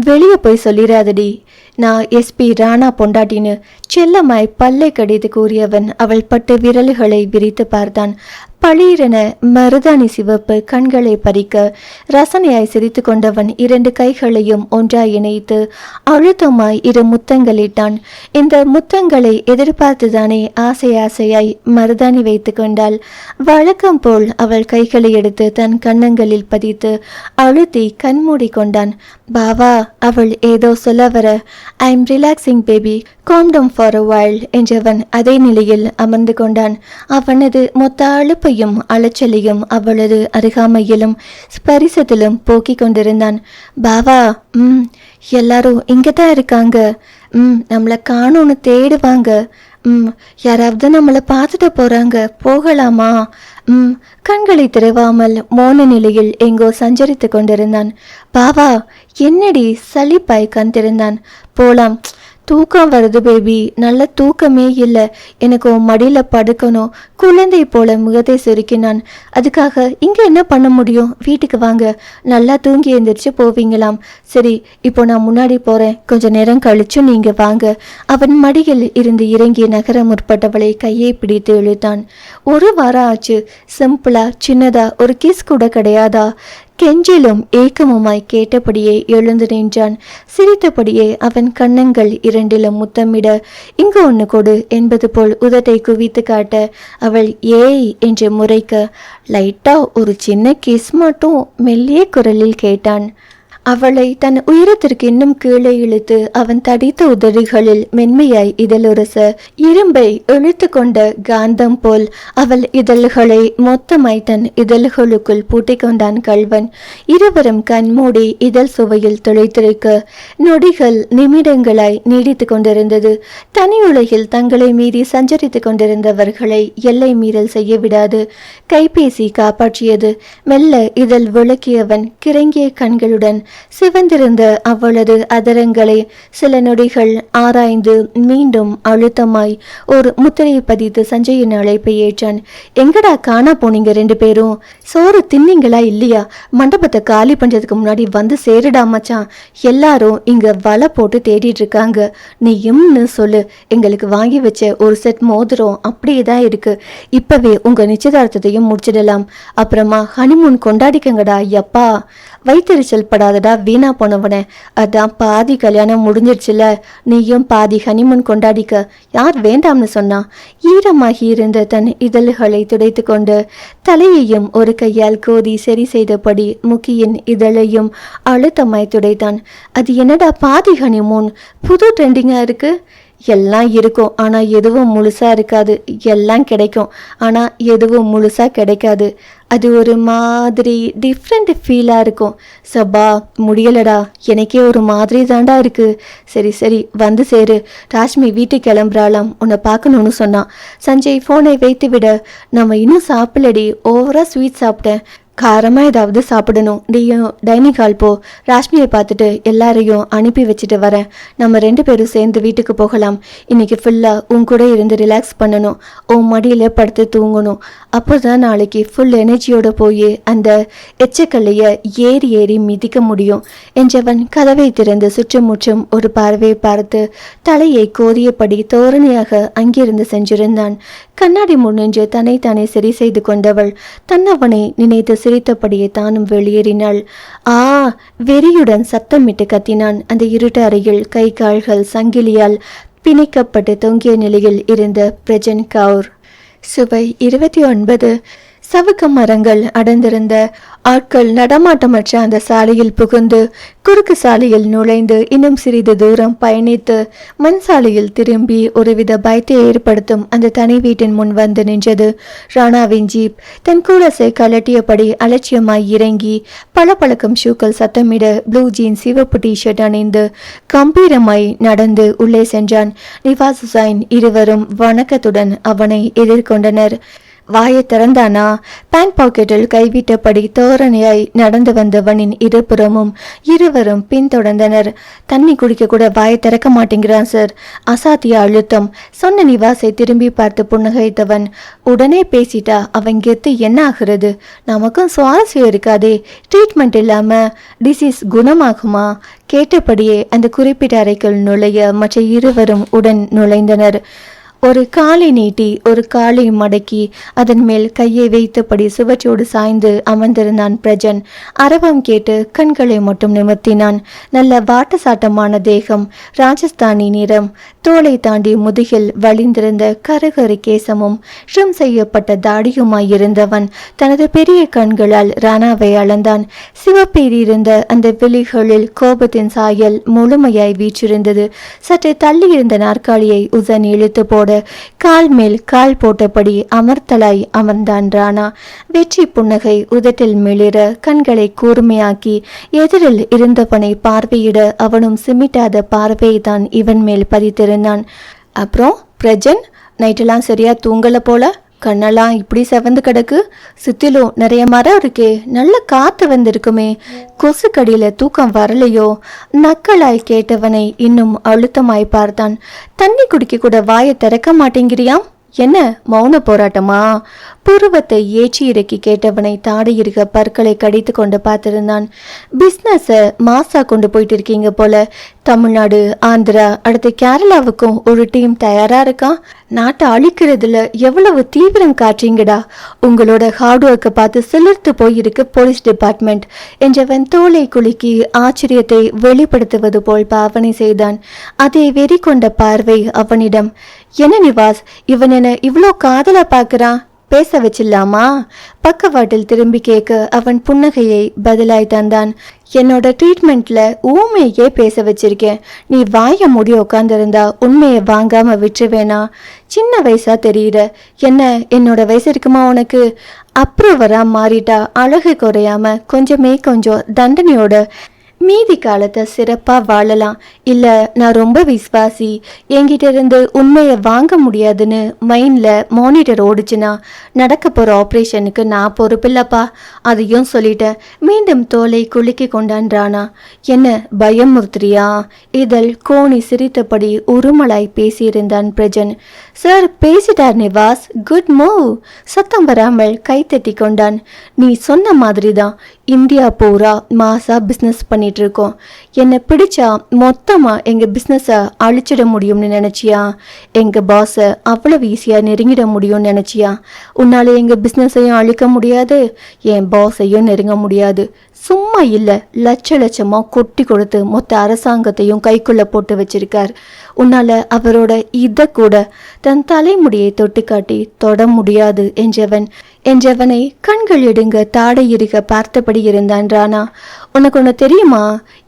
வெளியே போய் சொல்லிடாதடி, நான் எஸ்பி ராணா பொண்டாட்டின்னு செல்லமாய் பல்லை கடித்து கூறியவன் அவள் பட்டு விரல்களை விரித்து பார்த்தான். பளீரென மருதாணி சிவப்பு கண்களை பறிக்க ரசனையாய் சிரித்து கொண்டவன் 2 கைகளையும் ஒன்றாய் இணைத்து அழுத்தமாய் 2 முத்தங்களிட்டான். இந்த முத்தங்களை எதிர்பார்த்துதானே ஆசையாய் மருதாணி வைத்து கொண்டாள். வழக்கம் போல் அவள் கைகளை எடுத்து தன் கன்னங்களில் பதித்து அழுத்தி கண்மூடி கொண்டான். பாவா, அவள் ஏதோ சொல்ல வர, I am relaxing baby, calm down for a while என்றவன் அதே நிலையில் அமர்ந்து கொண்டான். அவனது மொத்த அழுப்பையும் அலைச்சலையும் அவளது அருகாமையிலும் ஸ்பரிசத்திலும் போக்கிக் கொண்டிருந்தான். பாவா, எல்லாரும் இங்கதான் இருக்காங்க. நம்மளை காணோன்னு தேடுவாங்க. யாராவது நம்மளை பார்த்துட்டு போறாங்க, போகலாமா? கண்களை திறவாமல் மோன நிலையில் எங்கோ சஞ்சரித்து கொண்டிருந்தான். பாவா, என்னடி சலிப்பாய் கண் திறந்தான். போலாம். தூக்கம் வருது பேபி, நல்ல தூக்கமே இல்லை. எனக்கு மடியில் படுக்கணும். குழந்தை போல முகத்தை சுருக்கினான். அதுக்காக இங்கே என்ன பண்ண முடியும்? வீட்டுக்கு வாங்க, நல்லா தூங்கி எழுந்திரிச்சு போவீங்களாம். சரி, இப்போ நான் முன்னாடி போகிறேன், கொஞ்சம் நேரம் கழிச்சு நீங்கள் வாங்க. அவன் மடியில் இருந்து இறங்கி நகர முற்பட்டவளை கையை பிடித்து இழுத்தான். 1 வாரம் ஆச்சு. சிம்பிளா சின்னதா ஒரு கிஸ் கூட கிடையாதா? கெஞ்சிலும் ஏக்கமுமாய் கேட்டபடியே எழுந்து நின்றான். சிரித்தபடியே அவன் கன்னங்கள் 2லும் முத்தமிட, இங்கு ஒன்று கொடு என்பது போல் உதட்டை குவித்து காட்ட அவள் ஏய் என்று முறைக்க, லைட்டா ஒரு சின்ன கிஸ் மட்டும் மெல்லிய குரலில் கேட்டான். அவளை தன் உயரத்திற்கு இன்னும் கீழே இழுத்து அவன் தடித்த உதடுகளில் மென்மையாய் இதழுரச, இரும்பை இழுத்து கொண்ட காந்தம் போல் அவள் இதழ்களை மொத்தமாய் தன் இதழ்களுக்குள் பூட்டிக் கொண்டான் கள்வன். இருவரும் கண்மூடி இதழ் சுவையில் துளைத்திருக்க நொடிகள் நிமிடங்களாய் நீடித்து கொண்டிருந்தது. தனி உலகில் தங்களை மீறி சஞ்சரித்து கொண்டிருந்தவர்களை எல்லை மீறல் செய்ய விடாது கைபேசி காப்பாற்றியது. மெல்ல இதழ் விளக்கியவன் கிறங்கிய கண்களுடன் சிவந்திருந்த அவளது அதரங்களை சில நொடிகள் ஆராய்ந்து மீண்டும் அழுத்தமாய் ஒரு முத்திரையை பதித்து சஞ்சயின் அழைப்பை ஏற்றான். எங்கடா காணா போனீங்க 2 பேரும்? சோறு தின்னீங்களா இல்லையா? மண்டபத்தை காலி பண்றதுக்கு முன்னாடி வந்து சேருடா மச்சான். எல்லாரும் இங்க வலை போட்டு தேடிட்டு இருக்காங்க. நீ இம்னு சொல்லு. எங்களுக்கு வாங்கி வச்ச ஒரு செட் மோதிரம் அப்படியே தான் இருக்கு. இப்பவே உங்க நிச்சயதார்த்தத்தையும் முடிச்சிடலாம். அப்புறமா ஹனிமூன் கொண்டாடிக்கங்கடா. ஐயப்பா, வைத்தறிச்சல் படாதடா வீணா போனவன. அதான் பாதி கல்யாணம் முடிஞ்சிருச்சுல, நீயும் பாதி ஹனிமூன் கொண்டாடிக்க. யார் வேண்டாம்னு சொன்னா? ஈரமாகி இருந்த தன் இதழ்களை துடைத்து கொண்டு தலையையும் ஒரு கையால் கோதி சரி செய்தபடி முக்கியின் இதழையும் அழுத்தமாய் துடைத்தான். அது என்னடா பாதி ஹனிமூன்? புது ட்ரெண்டிங்கா இருக்கு. எல்லாம் இருக்கும், ஆனால் எதுவும் முழுசாக இருக்காது. எல்லாம் கிடைக்கும், ஆனால் எதுவும் முழுசாக கிடைக்காது. அது ஒரு மாதிரி டிஃப்ரெண்ட் ஃபீலாக இருக்கும். சபா, முடியலடா, எனக்கே ஒரு மாதிரி தாண்டா இருக்குது. சரி சரி, வந்து சேரு. ராஷ்மி வீட்டுக்கு கிளம்புறாளாம், உன்னை பார்க்கணுன்னு சொன்னான். சஞ்சய் ஃபோனை வைத்து விட, நம்ம இன்னும் சாப்பிடலடி, ஓவராக ஸ்வீட் சாப்பிட்டேன். காரமாக ஏதாவது சாப்பிடணும். நீயும் டைனிங் ஹால் போ. ராஷ்மியை பார்த்துட்டு எல்லாரையும் அனுப்பி வச்சுட்டு வரேன். நம்ம 2 பேரும் சேர்ந்து வீட்டுக்கு போகலாம். இன்னைக்கு ஃபுல்லாக உன் கூட இருந்து ரிலாக்ஸ் பண்ணணும். உன் மடியில் படுத்து தூங்கணும். அப்போ தான் நாளைக்கு ஃபுல் எனர்ஜியோடு போய் அந்த எச்சக்கல்லையை ஏறி ஏறி மிதிக்க முடியும் என்றவன் கதவை திறந்து சுற்றுமுற்றும் ஒரு பார்வையை பார்த்து தலையை கோதியபடி தோரணையாக அங்கிருந்து சென்றிருந்தான். கண்ணாடி முன்னின்று தன்னைத்தானே சரி செய்து கொண்டவள் தன்னவனை நினைத்து சிரித்தபடியே தானும் வெளியேறினாள். ஆ, வெறியுடன் சத்தமிட்டு கத்தினான். அந்த இருட்டு அறையில் கை கால்கள் சங்கிலியால் பிணைக்கப்பட்டு தொங்கிய நிலையில் இருந்த பிரஜன் கவுர். சுவை 29. சவுக்கு மரங்கள் அடர்ந்திருந்த ஆட்கள் நடமாட்டமற்ற அந்த சாலையில் புகுந்து குறுக்கு சாலையில் நுழைந்து இன்னும் சிறிது தூரம் பயணித்து மண் சாலையில் திரும்பி ஒருவித பயத்தை ஏற்படுத்தும் அந்த தனி வீட்டின் முன் வந்து நின்றது. ராணாவின் ஜீப் தன் கூலசை கலட்டியபடி அலட்சியமாய் இறங்கி பளபளக்கும் ஷூக்கள் சத்தமிட ப்ளூ ஜீன் சிவப்பு டிஷர்ட் அணிந்து கம்பீரமாய் நடந்து உள்ளே சென்றான். நிவாஸ் ஹுசைன் இருவரும் வணக்கத்துடன் அவனை எதிர்கொண்டனர். வாயை திறந்தானா? பேண்ட் பாக்கெட்டில் கைவிட்டபடி தோரணையாய் நடந்து வந்தவனின் இருபுறமும் இருவரும் பின்தொடர்ந்தனர். தண்ணி குடிக்க கூட வாயை திறக்க மாட்டேங்கிறான் சார். அசாத்திய அழுத்தம். சொன்ன நிவாஸை திரும்பி பார்த்து புன்னகைத்தவன், உடனே பேசிட்டா அவன் கெத்து என்ன ஆகிறது? நமக்கும் சுவாரஸ்யம் இருக்காதே. ட்ரீட்மெண்ட் இல்லாம டிசீஸ் குணமாகுமா? கேட்டபடியே அந்த குறிப்பிட்ட அறைக்குள் நுழைய மற்ற இருவரும் உடன் நுழைந்தனர். ஒரு காலை நீட்டி ஒரு காலை மடக்கி அதன் மேல் கையை வைத்தபடி சுவற்றோடு சாய்ந்து அமர்ந்திருந்தான் பிரஜன். அரவம் கேட்டு கண்களை மட்டும் நிமிர்த்தினான். நல்ல வாட்ட சாட்டமான தேகம், ராஜஸ்தானி நிறம், தோலை தாண்டி முதுகில் வழிந்திருந்த கருகரு கேசமும் ட்ரிம் செய்யப்பட்ட தாடியுமாயிருந்தவன் தனது பெரிய கண்களால் ராணாவை அளந்தான். சிவப்பேறியிருந்த அந்த விழிகளில் கோபத்தின் சாயல் முழுமையாய் வீற்றிருந்தது. சற்று தள்ளியிருந்த நாற்காலியை உசன் இழுத்து போட கால் மேல் கால் போட்டபடி அமர்த்தலாய் அமர்ந்தான் ராணா. வெற்றி புன்னகை உதட்டில் மிளிர கண்களை கூர்மையாக்கி எதிரில் இருந்தவனை பார்வையிட அவனும் சிமிட்டாத பார்வையை தான் இவன் மேல் பதித்திருந்தான். அப்புறம் பிரஜன், நைட்டெல்லாம் சரியா தூங்கல போல, கண்ணெல்லாம் இப்படி செவந்து கிடக்கு. சுத்திலும் நிறைய மரம் இருக்கே, நல்ல காத்து வந்திருக்குமே, கொசு கடியில தூக்கம் வரலையோ? நக்கலாய் கேட்டவனை இன்னும் அழுத்தமாய் பார்த்தான். தண்ணி குடிக்க கூட வாயை திறக்க மாட்டேங்கிறியாம், என்ன மௌன போராட்டமா? புருவத்தை ஏற்றி இறக்கி கேட்டவனை தாடையிருக்க பற்களை கடித்து கொண்டு பார்த்திருந்தான். பிஸ்னஸை மாசா கொண்டு போயிட்டு இருக்கீங்க போல. தமிழ்நாடு, ஆந்திரா, அடுத்து கேரளாவுக்கும் ஒரு டீம் தயாரா இருக்கான். நாட்டை அழிக்கிறதுல எவ்வளவு தீவிரம் காட்டுறீங்கடா. உங்களோட ஹார்ட் ஒர்க்கை பார்த்து சிலிர்த்து போயிருக்கு போலீஸ் டிபார்ட்மெண்ட் என்றவன் தோலை குலுக்கி ஆச்சரியத்தை வெளிப்படுத்துவது போல் பாவனை செய்தான். அதை வெறி கொண்ட பார்வை அவனிடம். என்ன நிவாஸ், இவன் என்ன இவ்வளோ காதலா பார்க்கறான்? பேச வச்சிடலாமா? பக்கவாட்டில் திரும்பி கேட்க அவன் புன்னகையை பதிலாய் தந்தான். என்னோட ட்ரீட்மெண்ட்ல ஊமையே பேச வச்சிருக்கேன். நீ வாய மூடி உட்காந்துருந்தா உண்மையை வாங்காம விட்டுருவேனா? சின்ன வயசா தெரியுற. என்ன என்னோட வயசு இருக்குமா உனக்கு? அப்ரூவரா மாறிட்டா அழகு குறையாம கொஞ்சம் தண்டனையோட மீதி காலத்தை சிறப்பா வாழலாம். இல்ல நான் ரொம்ப விஸ்வாசி, என்கிட்ட இருந்து உண்மையை வாங்க முடியாதுன்னு மைண்ட்ல மானிட்டர் ஓடிச்சுன்னா நடக்க போற ஆப்ரேஷனுக்கு நான் பொறுப்பில்லப்பா. அதையும் சொல்லிட்டேன். மீண்டும் தோலை குலுக்கி கொண்டான் ராணா. என்ன பயமுறுத்துறியா? இதழ் கோணி சிரித்தபடி உருமலாய் பேசியிருந்தான் பிரஜன். சார் பேசிட்டார் நிவாஸ், குட் மூவ். சத்தம் வராமல் கைத்தட்டி கொண்டான். நீ சொன்ன மாதிரி தான் இந்தியா பூரா மாசா பிஸ்னஸ் பண்ணிட்டு இருக்கோம். என்னை பிடிச்சா மொத்தமா எங்க பிஸ்னஸை அழிச்சிட முடியும்னு நினைச்சியா? எங்க பாஸை அவ்வளவு ஈஸியா நெருங்கிட முடியும்னு நினைச்சியா? உன்னால எங்க பிஸ்னஸையும் அழிக்க முடியாது, என் பாஸையும் நெருங்க முடியாது. சும்மா இல்ல, லட்சமா கொட்டி கொடுத்து மொத்த அரசாங்கத்தையும் கைக்குள்ள போட்டு வச்சிருக்கார். உன்னால அவரோட இத கூட தன் தலைமுடியை தொட்டு காட்டி தொட முடியாது என்றவனை கண்கள் எடுங்க தாடை இருக்க பார்த்தபடி இருந்தான் ராணா. உனக்கு ஒன்று தெரியுமா?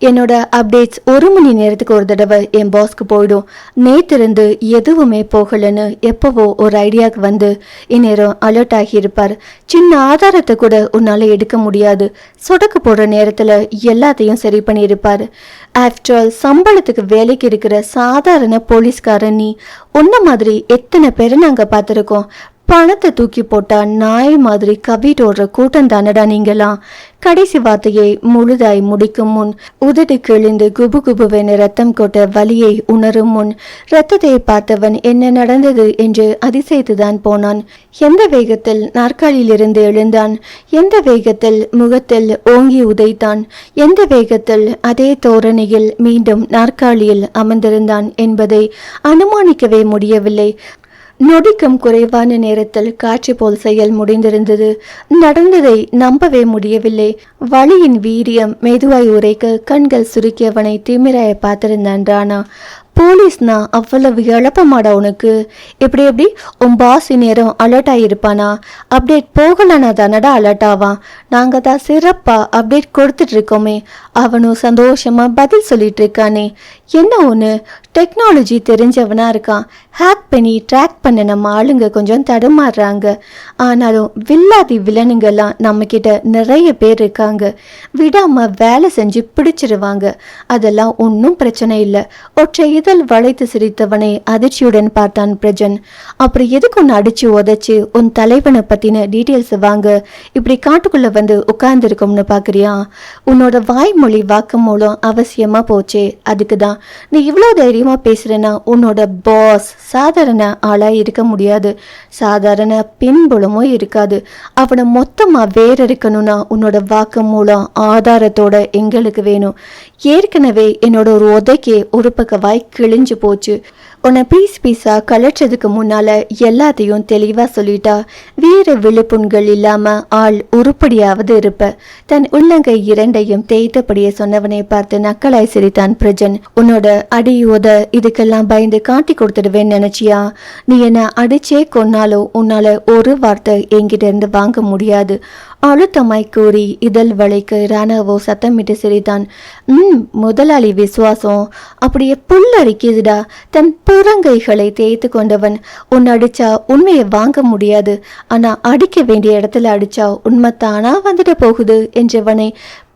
என்னோட அப்டேட்ஸ் 1 மணி நேரத்துக்கு ஒரு தடவை என் பாஸ்க்கு போயிடும். நேத்திருந்து எதுவுமே போகலன்னு எப்பவோ ஒரு ஐடியாவுக்கு வந்து இந்நேரம் அலர்ட் ஆகியிருப்பார். சின்ன ஆதாரத்தை கூட உன்னால எடுக்க முடியாது. சொடக்கு போடுற நேரத்துல எல்லாத்தையும் சரி பண்ணியிருப்பார். ஆஃப்டர் ஆல் சம்பளத்துக்கு வேலைக்கு இருக்கிற சாதாரண போலீஸ்காரன் நீ. உன்ன மாதிரி எத்தனை பேரை நாங்க பார்த்துருக்கோம். பணத்தை தூக்கி போட்டா நாய் மாதிரி கவிட்டு ஓடுற கூட்டம் தானடா நீங்களாம். கடைசி வார்த்தையை முழுதாய் முடிக்கும் முன் உதடு கிழிந்து குபு குபுவென ரத்தம் கொட்ட வலியை உணரும் முன் ரத்தத்தை பார்த்தவன் என்ன நடந்தது என்று அதிசயித்துதான் போனான். எந்த வேகத்தில் நாற்காலியிலிருந்து எழுந்தான், எந்த வேகத்தில் முகத்தில் ஓங்கி உதைத்தான், எந்த வேகத்தில் அதே தோரணையில் மீண்டும் நாற்காலியில் அமர்ந்திருந்தான் என்பதை அனுமானிக்கவே முடியவில்லை. நொடிக்கும் குறைவான நேரத்தில் காட்சி போல் செயல் முடிந்திருந்தது. நடந்ததை நம்பவே முடியவில்லை. வலியின் வீரியம் மெதுவாய் உரைக்க கண்கள் சுருக்கியவனை திமிராய பார்த்திருந்தான் ராணா. போலீஸ்னா அவ்வளவு இழப்பமாடா உனக்கு? எப்படி எப்படி உன் பாஸ் நேரம் அலர்ட் ஆகியிருப்பானா? அப்டேட் போகலனா தானடா அலர்ட் ஆவான். நாங்கள் தான் சிறப்பாக அப்டேட் கொடுத்துட்டு இருக்கோமே. அவனும் சந்தோஷமா பதில் சொல்லிட்டு இருக்கானே. என்ன ஒன்று, டெக்னாலஜி தெரிஞ்சவனா இருக்கான். ஹேக் பண்ணி ட்ராக் பண்ண நம்ம ஆளுங்க கொஞ்சம் தடுமாறுறாங்க. ஆனாலும் வில்லாதி வில்லனுங்கெல்லாம் நம்மக்கிட்ட நிறைய பேர் இருக்காங்க. விடாமல் வேலை செஞ்சு பிடிச்சிருவாங்க. அதெல்லாம் ஒன்றும் பிரச்சனை இல்லை. ஒற்றை இதழ் வளைத்து சிரித்தவனை அதிர்ச்சியுடன் பார்த்தான் பிரஜன். அப்புறம் எதுக்கு ஒன்று அடிச்சு உதச்சு உன் தலைவனை பற்றின டீட்டெயில்ஸ் வாங்க இப்படி காட்டுக்குள்ளே வந்து உட்கார்ந்துருக்கோம்னு பார்க்குறியா? உன்னோட வாய்மொழி வாக்கு மூலம் அவசியமாக போச்சே. அதுக்கு தான் நீ இவ்வளோ தைரியமாக பேசுகிறேன்னா உன்னோட பாஸ் சாதாரண ஆளாக இருக்க முடியாது. சாதாரண பின்புலமும் இருக்காது. அவனை மொத்தமாக வேற இருக்கணும்னா உன்னோட வாக்கு மூலம் ஆதாரத்தோட எங்களுக்கு வேணும். ஏற்கனவே என்னோட ஒரு உதைக்கே ஒரு பக்க வாய் கிழிஞ்சு போச்சு. உன்னை பீஸாக கலற்றதுக்கு முன்னால் எல்லாத்தையும் தெளிவாக சொல்லிட்டா வீர விழுப்புண்கள் இல்லாமல் ஆள் உருப்படியாவது இருப்ப. தன் உள்ளங்கை இரண்டையும் தேய்த்தபடியே சொன்னவனை பார்த்து நக்கலாய் சிரித்தான் பிரஜன். உன்னோட அடி உத இதுக்கெல்லாம் பயந்து காட்டி கொடுத்துடுவேன்னு நினைச்சியா? நீ என்னை அடிச்சே கொன்னாலோ உன்னால ஒரு வார்த்தை என்கிட்ட இருந்து வாங்க முடியாது. அழுத்தமாய் கூறி இதழ் வளைக்கு ராணவோ சத்தமிட்டு சிரித்தான். முதலாளி விசுவாசம் அப்படியே புல்லரிக்குதுடா. தன் புறங்கைகளை தேய்த்து கொண்டவன், உன் அடிச்சா உண்மையை வாங்க முடியாது, ஆனா அடிக்க வேண்டிய இடத்துல அடிச்சா உண்மை தானா வந்துட்டு போகுது என்றவனை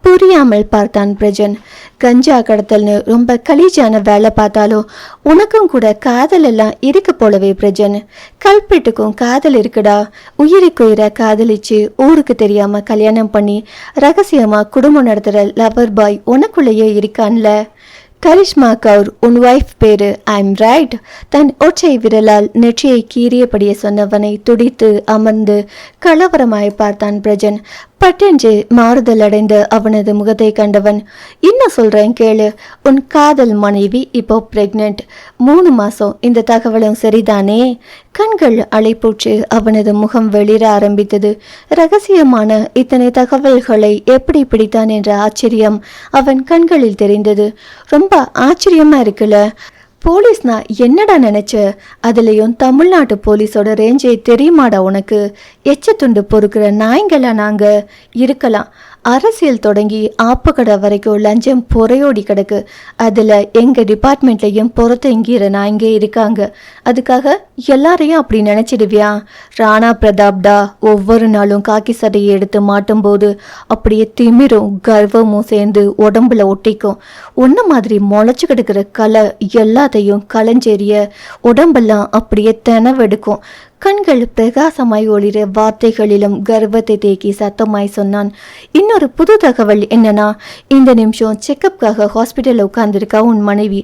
புரியாமல் பார்த்தான் பிரஜன். கஞ்சா கடத்தல்னு ரொம்ப கலீஜான வேலை பார்த்தாலும் உனக்கும் கூட காதல் எல்லாம் இருக்கு போலவே பிரஜன். கல்பெட்டுக்கும் காதல் இருக்குடா. உயிருக்குயிர காதலிச்சு ஊருக்கு தெரியாம கல்யாணம் பண்ணி ரகசியமா குடும்பம் நடத்துற லவர் பாய் உனக்குள்ளேயே இருக்கான்ல. கரிஷ்மா கவுர் உன் ஒய்ஃப் பேரு, ஐம் ரைட்? தன் ஒற்றை விரலால் நெற்றியை கீறியபடியே சொன்னவனை துடித்து அமர்ந்து கலவரமாய் பார்த்தான் பிரஜன். பட்டென்று மாறுதல் அடைந்த அவனது முகத்தை கண்டவன், இன்னும் சொல்றேன் கேளு. உன் காதல் மனைவி இப்போ பிரெக்னென்ட். 3 மாசம். இந்த தகவலும் சரிதானே? கண்கள் அலைப்பூற்று அவனது முகம் வெளிர ஆரம்பித்தது. ரகசியமான இத்தனை தகவல்களை எப்படி பிடித்தான் என்ற ஆச்சரியம் அவன் கண்களில் தெரிந்தது. ரொம்ப ஆச்சரியமா இருக்குல்ல? போலீஸ்னா என்னடா நினைச்ச? அதுலேயும் தமிழ்நாட்டு போலீஸோட ரேஞ்சை தெரியுமாடா உனக்கு? எச்ச துண்டு பொறுக்கிற நாய்ங்களா நாங்க? இருக்கலாம். அரசியல் தொடங்கி ஆப்பக்கடை வரைக்கும் லஞ்சம் பொறையோடி கிடக்கு. அதில் எங்கள் டிபார்ட்மெண்ட்லேயும் புறத்தங்கிற நாய்ங்க இருக்காங்க. அதுக்காக எல்லாரையும் அப்படி நினச்சிடுவியா? ராணா பிரதாப்டா ஒவ்வொரு நாளும் காக்கி சட்டையை எடுத்து மாட்டும் போது அப்படியே திமிரும் கர்வமும் சேர்ந்து உடம்புல ஒட்டிக்கும். ஒன்ன மாதிரி முளைச்சு கிடக்கிற கலை எல்லாத்தையும் களைஞ்செறிய உடம்பெல்லாம் அப்படியே தெனவெடுக்கும். கண்கள் பிரகாசமாய் ஒளிர வார்த்தைகளிலும் கர்வத்தை தேக்கி சத்தமாய் சொன்னான். இன்னொரு புது தகவல் என்னன்னா, இந்த நிமிஷம் செக்கப்காக ஹாஸ்பிட்டலில் உட்கார்ந்துருக்கா உன் மனைவி.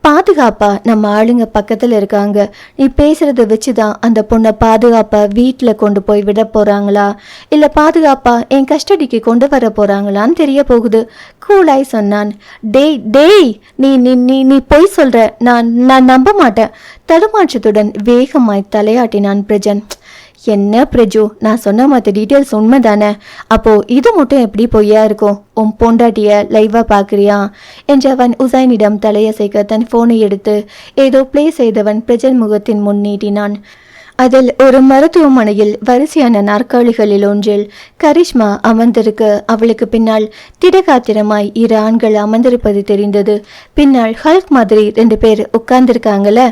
பாதுகாப்பா நம்ம ஆளுங்க பக்கத்தில் இருக்காங்க. நீ பேசுறத வச்சுதான் அந்த பொண்ணை பாதுகாப்பா வீட்டில் கொண்டு போய் விட போறாங்களா இல்லை பாதுகாப்பா என் கஸ்டடிக்கு கொண்டு வர போறாங்களான்னு தெரிய போகுது. கூலாய் சொன்னான். டேய் டேய், நீ நீ நீ நீ பொய் சொல்ற. நான் நான் நம்ப மாட்டேன். தடுமாற்றத்துடன் வேகமாய் தலையாட்டினான் பிரஜன். என்ன பிரஜு, நான் சொன்ன மற்ற டீட்டெயில்ஸ் உண்மை தானே? அப்போ இது மட்டும் எப்படி பொய்யா இருக்கும்? உன் பொண்டாட்டிய லைவா பார்க்குறியா என்றவன் உசைனிடம் தலையசைக்க தன் போனை எடுத்து ஏதோ பிளே செய்தவன் பிரஜன் முகத்தின் முன் நீட்டினான். அதில் ஒரு மருத்துவமனையில் வரிசையான நாற்காலிகளில் ஒன்றில் கரிஷ்மா அமர்ந்திருக்க அவளுக்கு பின்னால் திடகாத்திரமாய் 2 ஆண்கள் அமர்ந்திருப்பது தெரிந்தது. பின்னால் ஹல்க் மாதிரி 2 பேர் உட்கார்ந்திருக்காங்கல்ல,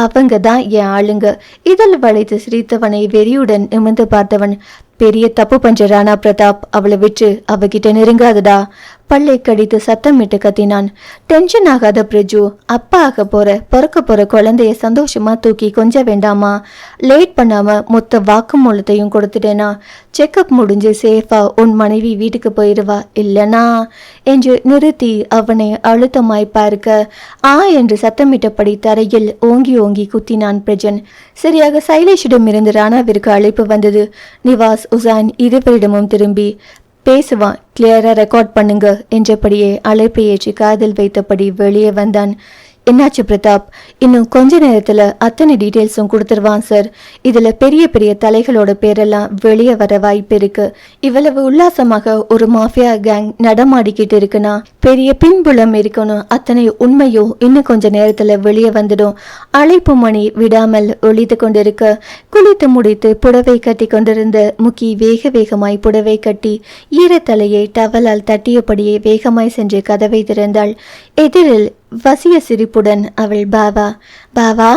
அவங்க தான் என் ஆளுங்க. இதழ் வளைத்து சிரித்தவனை வெறியுடன் நிமிர்ந்து பார்த்தவன், பெரிய தப்பு பண்ற ராணா பிரதாப், அவளை விட்டு அவகிட்ட நெருங்காதடா. பல்லை கடித்து சத்தமிட்டு கத்தினான். டென்ஷன் ஆகாத பிரஜு, அப்பா ஆக பிறக்க போற குழந்தைய சந்தோஷமா தூக்கி கொஞ்ச வேண்டாமா? லேட் பண்ணாம மொத்த வாக்குமூலத்தையும் கொடுத்துட்டேனா செக்கப் முடிஞ்சு சேஃபா உன் மனைவி வீட்டுக்கு போயிடுவா. இல்லனா என்று நிறுத்தி அவனை அழுத்தமாய் பார்க்க ஆ என்று சத்தமிட்டபடி தரையில் ஓங்கி ஓங்கி குத்தினான் பிரஜன். சரியாக சைலேஷிடமிருந்து ராணாவிற்கு அழைப்பு வந்தது. நிவாஸ் உசான் இருவரிடமும் திரும்பி பேசுவான், கிளியரா ரெக்கார்ட் பண்ணுங்க என்றபடியே அழைப்பை ஏற்றி காதில் வைத்தபடி வெளியே வந்தான். என்னாச்சு பிரதாப்? இன்னும் கொஞ்ச நேரத்துல அத்தனை டீட்டெயில்ஸும் கொடுத்துருவான் சார். இதுல பெரிய பெரிய தலைகளோட பேரெல்லாம் வெளியே வர வாய்ப்பு இருக்கு. இவ்வளவு உல்லாசமாக ஒரு மாஃபியா கேங் நடமாடிக்கிட்டு இருக்குன்னா பெரிய பின்புலம் இருக்கணும். அத்தனை உண்மையோ இன்னும் கொஞ்ச நேரத்துல வெளியே வந்துடும். அழைப்பு மணி விடாமல் ஒழித்து கொண்டிருக்க குளித்து முடித்து புடவை கட்டி கொண்டிருந்த முக்கி வேக வேகமாய் புடவை கட்டி ஈரத்தலையை டவலால் தட்டியபடியே வேகமாய் சென்று கதவை திறந்தாள். எதிரில் வசிய சிரிப்புடன் அவள் பாவா பாவா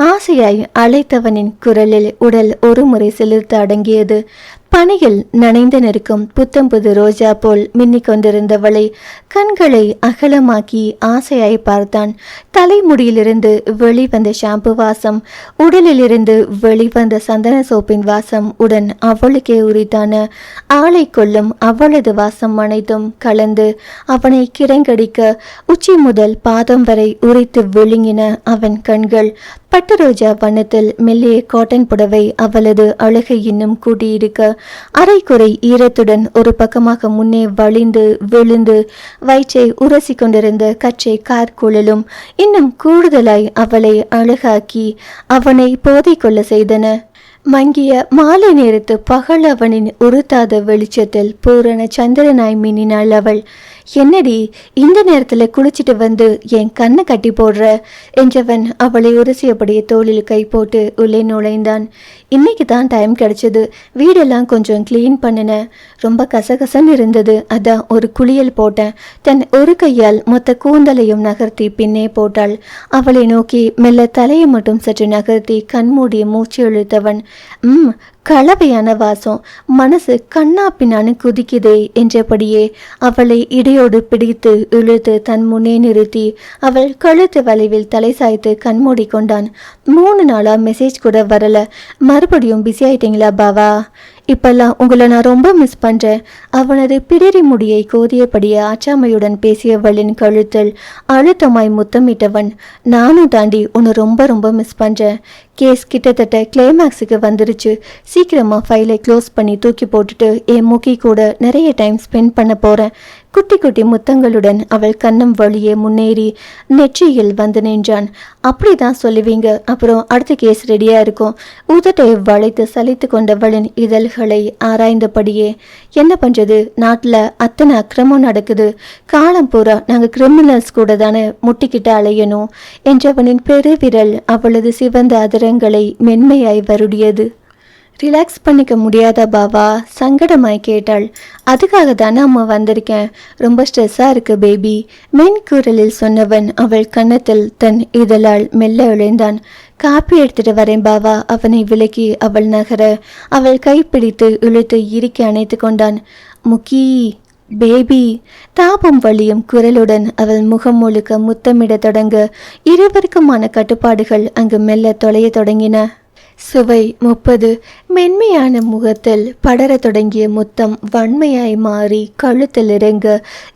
ஆசையாய் அழைத்தவனின் குரலில் உடல் ஒரு முறை சிலிர்த்து அடங்கியது. பனியில் நனைந்து நிற்கும் புத்தம்புது ரோஜா போல் மின்னிக் கொண்டிருந்தவளை கண்களை அகலமாக்கி ஆசையாய் பார்த்தான். தலைமுடியிலிருந்து வெளிவந்த ஷாம்பு வாசம், உடலிலிருந்து வெளிவந்த சந்தன சோப்பின் வாசம் உடன் அவளுக்கே உரித்தான ஆளை கொள்ளும் அவளது வாசம் அனைத்தும் கலந்து அவனை கிரங்கடிக்க உச்சி முதல் பாதம் வரை உரித்து விழுங்கின அவன் கண்கள். பட்டு ரோஜா வண்ணத்தில் மெல்லிய காட்டன் புடவை அவளது அழகை இன்னும் கூட்டியிருக்க அரைக்குறை ஈரத்துடன் ஒரு பக்கமாக முன்னே வழிந்து விழுந்து வயிற்றை உரசி கொண்டிருந்த கச்சை கார்குழலும் இன்னும் கூடுதலாய் அவளை அழகாக்கி அவனை போதை கொள்ள செய்தன. மங்கிய மாலை நேரத்து பகல் அவனின் உறுத்தாத வெளிச்சத்தில் பூரண சந்திரனாய் மின்னினாள் அவள். என்னடி இந்த நேரத்துல குளிச்சுட்டு வந்து என் கண்ணை கட்டி போடுற என்றவன் அவளை உரசியபடியே தோளில் கை போட்டு உள்ளே நுழைந்தான். இன்னைக்கு தான் டைம் கிடைச்சது. வீடெல்லாம் கொஞ்சம் கிளீன் பண்ணினேன். ரொம்ப கசகசன்னு இருந்தது. அதான் ஒரு குளியல் போட்டேன். தன் ஒரு கையால் மொத்த கூந்தலையும் நகர்த்தி பின்னே போட்டாள். அவளை நோக்கி மெல்ல தலையை மட்டும் சற்று நகர்த்தி கண்மூடிய மூச்சு இழுத்தவன், கலவையான வாசம், மனசு கண்ணா பின்னான்னு குதிக்குதே என்றபடியே அவளை இடையோடு பிடித்து இழுத்து தன் முன்னே நிறுத்தி அவள் கழுத்து வளைவில் தலை சாய்த்து கண்மூடி கொண்டான். 3 நாளா மெசேஜ் கூட வரல. மறுபடியும் பிஸி ஆயிட்டீங்களா பாவா? இப்பெல்லாம் உங்களை நான் ரொம்ப மிஸ் பண்றேன். அவனது பிடரி முடியை கோதியபடியே ஆச்சாமையுடன் பேசியவளின் கழுத்தில் அழுத்தமாய் முத்தமிட்டவன், நானும் தாண்டி உன்னை ரொம்ப ரொம்ப மிஸ் பண்றேன். கேஸ் கிட்டத்தட்ட கிளைமேக்ஸுக்கு வந்துருச்சு. சீக்கிரமா ஃபைலை க்ளோஸ் பண்ணி தூக்கி போட்டுட்டு என் முக்கி கூட நிறைய டைம் ஸ்பெண்ட் பண்ண போறேன். குட்டி குட்டி முத்தங்களுடன் அவள் கண்ணம் வழியே முன்னேறி நெற்றியில் வந்து நின்றான். அப்படிதான் சொல்லுவீங்க, அப்புறம் அடுத்த கேஸ் ரெடியா இருக்கும். உதட்டை வளைத்து சலித்து கொண்டவளின் இதழ்களை ஆராய்ந்தபடியே, என்ன பண்றது, நாட்டுல அத்தனை அக்கிரமம் நடக்குது. காலம் பூரா நாங்க கிரிமினல்ஸ் கூட தானே முட்டிக்கிட்டு அலையணும் என்றவனின் பெருவிரல் அவளது சிவந்த அதரங்களை மென்மையாய் வருடியது. ரிலாக்ஸ் பண்ணிக்க முடியாதா பாவா? சங்கடமாய் கேட்டாள். அதுக்காக தானே அம்மா வந்திருக்கேன். ரொம்ப ஸ்ட்ரெஸ்ஸாக இருக்கு பேபி, மென் குரலில் சொன்னவன் அவள் கன்னத்தில் தன் இதழால் மெல்ல இழைந்தான். காப்பி எடுத்துட்டு வரேன் பாவா. அவனை விலக்கி அவள் நகர அவள் கைப்பிடித்து இழுத்து இறுக்கி அணைத்து கொண்டான். முக்கி பேபி, தாபம் வலியும் குரலுடன் அவள் முகம் முழுக்க முத்தமிட தொடங்க இருவருக்குமான கட்டுப்பாடுகள் அங்கு மெல்ல தொலைய தொடங்கின. சுவை 30. மென்மையான முகத்தில் படர தொடங்கிய முத்தம் வன்மையாய் மாறி கழுத்தில் இறங்க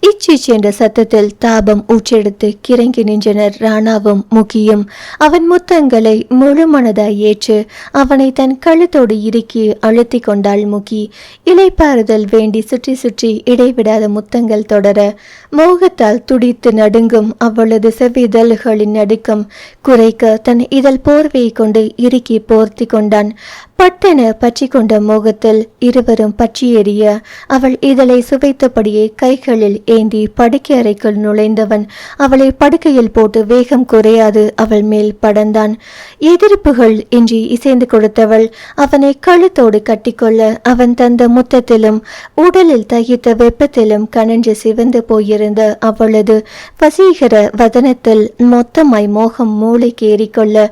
இச்சிச் என்ற சத்தத்தில் தாபம் ஊற்றெடுத்து கிறங்கி நின்றனர் ராணாவும் முக்கியும். அவன் முத்தங்களை முழு மனதாய் ஏற்று அவனை தன் கழுத்தோடு இறுக்கி அழுத்தி கொண்டாள் முக்கி. இலைப்பாறுதல் வேண்டி சுற்றி சுற்றி இடைவிடாத முத்தங்கள் தொடர மோகத்தால் துடித்து நடுங்கும் அவளது செவ்விதழ்களின் நடுக்கம் குறைக்க தன் இதழ் போர்வையை கொண்டு இறுக்கி போர்த்தி கொண்டான். பட்டென பற்றி கொண்ட மோகத்தில் இருவரும் பற்றி எறிய அவள் இதழை சுவைத்தபடியே கைகளில் ஏந்தி படுக்கை அறைக்குள் நுழைந்தவன் அவளை படுக்கையில் போட்டு வேகம் குறையாது அவள் மேல் படர்ந்தான். எதிர்ப்புகள் இன்றி இசைந்து கொடுத்தவள் அவனை கழுத்தோடு கட்டிக்கொள்ள அவன் தந்த முத்தத்திலும் உடலில் தகித்த வெப்பத்திலும் கனன்று சிவந்து போயிருந்த அவளது வசீகர வதனத்தில் மொத்தமாய் மோகம் மூளைக்கு ஏறிக்கொள்ள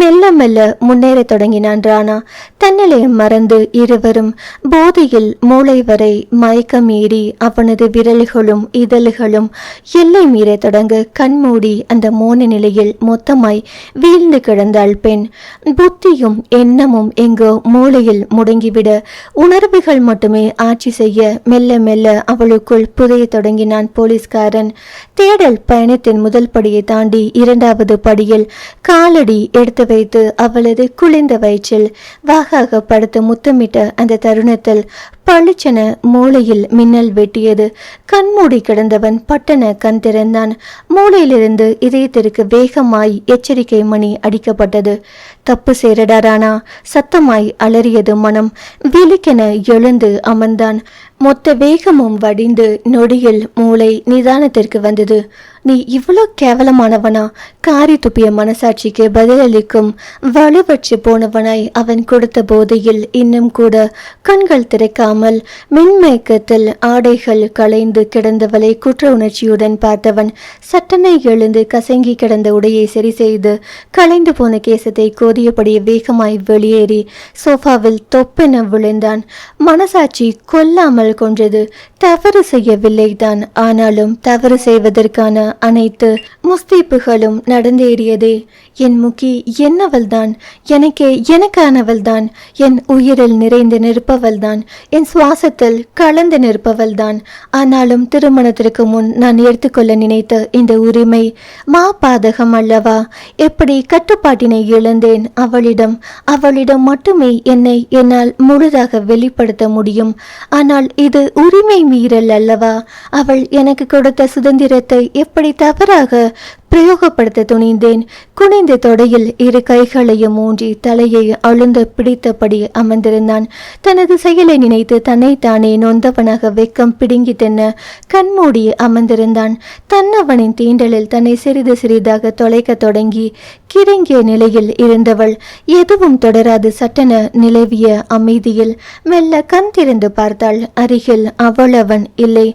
மெல்ல மெல்ல முன்னேற தொடங்கினான் ராணா. தன்னிலையம் மறந்து இருவரும் போதையில் மூளை வரை மயக்கமீறி அவனது விரல்களும் இதழ்களும் எல்லை மீற தொடங்க கண்மூடி அந்த மோன நிலையில் மொத்தமாய் வீழ்ந்து கிடந்தாள் பெண். புத்தியும் எண்ணமும் எங்கோ மூளையில் முடங்கிவிட உணர்வுகள் மட்டுமே ஆட்சி செய்ய மெல்ல மெல்ல அவளுக்குள் புதைய தொடங்கினான் போலீஸ்காரன். தேடல் பயணத்தின் முதல் படியை தாண்டி 2வது படியில் காலடி எடுத்து வைத்து அவளது குளிர்ந்த குளிர்ந்த வயிற்றில் வாகாக படுத்து முத்தமிட்ட அந்த தருணத்தில் பளிச்சென மூளையில் மின்னல் வெட்டியது. கண்மூடி கிடந்தவன் பட்டன கண் திறந்தான். மூளையிலிருந்து இதயத்திற்கு வேகமாய் எச்சரிக்கை மணி அடிக்கப்பட்டது. தப்பு சேரடா ராணா, சத்தமாய் அலறியது மனம். விழிக்கென எழுந்து அமர்ந்தான். மொத்த வேகமும் வடிந்து நொடியில் மூளை நிதானத்திற்கு வந்தது. நீ இவ்வளோ கேவலமானவனா? காரி துப்பிய மனசாட்சிக்கு பதிலளிக்கும் வலுவற்று போனவனாய் அவன் கொடுத்த போதையில் இன்னும் கூட கண்கள் திறக்காமல் மின்மயக்கத்தில் ஆடைகள் களைந்து கிடந்தவளை குற்ற உணர்ச்சியுடன் பார்த்தவன் சட்டனை எழுந்து கசங்கி கிடந்த உடையை சரி செய்து களைந்து போன கேசத்தை கோதியபடி வேகமாய் வெளியேறி சோஃபாவில் தொப்பென விழுந்தான். மனசாட்சி கொல்லாமல் கொன்றது. தவறு செய்யவில்லைதான், ஆனாலும் தவறு செய்வதற்கான அனைத்து முஸ்தீப்புகளும் நடந்தேறியதே. என் முக்கி என்னவள்தான், எனக்கானவள்தான், என் உயிரில் நிறைந்து நிற்பவள்தான், என் சுவாசத்தில் கலந்து நிற்பவள்தான். ஆனாலும் திருமணத்திற்கு முன் நான் எடுத்துக்கொள்ள நினைத்த இந்த உரிமை பாதகம் அல்லவா? எப்படி கட்டுப்பாட்டினை இழந்தேன்? அவளிடம் மட்டுமே என்னை என்னால் முழுதாக வெளிப்படுத்த முடியும். ஆனால் இது உரிமை மீறல் அல்லவா? அவள் எனக்கு கொடுத்த சுதந்திரத்தை எப்படி தவறாக பிரயோகப்படுத்த துணிந்தேன். குனிந்த தொடையில் இரு கைகளையும் ஊன்றி தலையை அழுந்த பிடித்தபடி அமர்ந்திருந்தான். தனது செயலை நினைத்து தன்னைத்தானே நொந்தவனாக வெக்கம் பிடுங்கி தென்ன கண்மூடி அமர்ந்திருந்தான். தன்னவனின் தீண்டலில் தன்னை சிறிது சிறிதாக தொலைக்க தொடங்கி கிறங்கிய நிலையில் இருந்தவள் எதுவும் தொடராது சட்டென நிலவிய அமைதியில் மெல்ல கண் திறந்து பார்த்தாள். அருகில் அவன் இல்லை.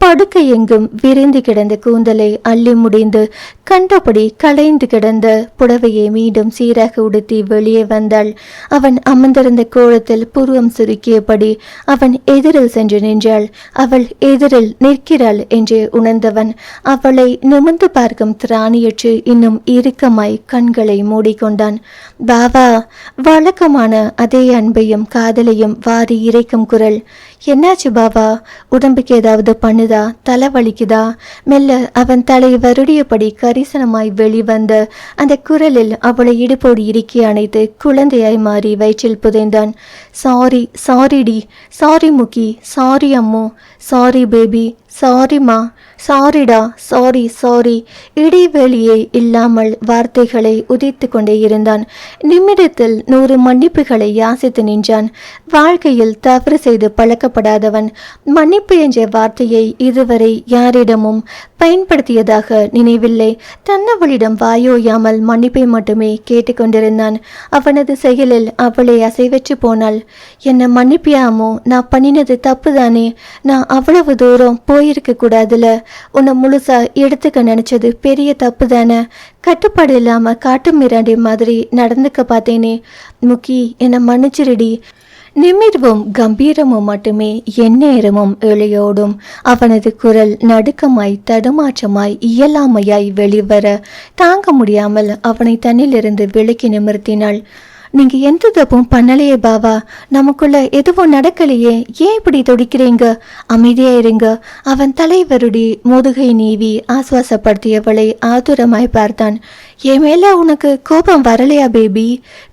படுக்கை எங்கும் விரிந்து கிடந்த கூந்தலை அள்ளி முடிந்து கண்டபடி களைந்து கிடந்த புடவையை மீண்டும் சீராக உடுத்தி வெளியே வந்தாள். அவன் அமர்ந்திருந்த கோலத்தில் புருவம் சுருக்கியபடி அவன் எதிரில் சென்று நின்றாள். அவள் எதிரில் நிற்கிறாள் என்று உணர்ந்தவன் அவளை நிமிர்ந்து பார்க்கும் திராணியற்று இன்னும் இறுக்கமாய் கண்களை மூடிக்கொண்டான். பாவா, வழக்கமான அதே அன்பையும் காதலையும் வாரி இறைக்கும் குரல். என்னாச்சு பாவா? உடம்புக்கு ஏதாவது பண்ணுதா? தலை வலிக்குதா? மெல்ல அவன் தலை வருடியபடி கரிசனமாய் வெளிவந்த அந்த குரலில் அவளை இடுப்போடு இறுக்கி அணைத்து குழந்தையாய் மாறி வயிற்றில் புதைந்தான். சாரிடி, சாரி முக்கி, சாரி அம்மு, சாரி பேபி, சாரிமா, சாரிடா, சாரி. இடைவெளியே இல்லாமல் வார்த்தைகளை உதித்து கொண்டே இருந்தான். நிமிடத்தில் 100 மன்னிப்புகளை யாசித்து நின்றான். வாழ்க்கையில் தவறு செய்து பழக்கப்படாதவன் மன்னிப்பு என்ற வார்த்தையை இதுவரை யாரிடமும் பயன்படுத்தியதாக நினைவில்லை. தன்னவளிடம் வாயோயாமல் மன்னிப்பை மட்டுமே கேட்டுக்கொண்டிருந்தான். அவனது செயலில் அவளை அசைவற்று போனாள். என்ன மன்னிப்பியாமோ? நான் பண்ணினது தப்பு தானே? நான் அவ்வளவு தூரம் போயிருக்க கூடாதுல. உன்னை முழுசா எடுத்துக்க நினைச்சது பெரிய தப்பு தானே? கட்டுப்பாடு இல்லாம காட்டு மிராண்டி மாதிரி நடந்துக்க பார்த்தேனே. முக்கி, என்னை மன்னிச்சிருடி. நிமிர்வும் கம்பீரமும் மட்டுமே எந்நேரமும் இழையோடும் அவனது குரல் நடுக்கமாய் தடுமாற்றமாய் இயலாமையாய் வெளிவர தாங்க முடியாமல் அவனை தன்னிலிருந்து விலக்கி நிமிர்த்தினாள். நீங்க எந்த தப்பும் பண்ணலையே பாவா, நமக்குள்ள எதுவும் நடக்கலையே, ஏன் இப்படி துடிக்கிறீங்க? அமைதியா இருங்க. அவன் தலைவருடி முதுகை நீவி ஆசுவாசப்படுத்தியவளை ஆதுரமாய் பார்த்தான். என் மேல உனக்கு கோபம் வரலையா பேபி?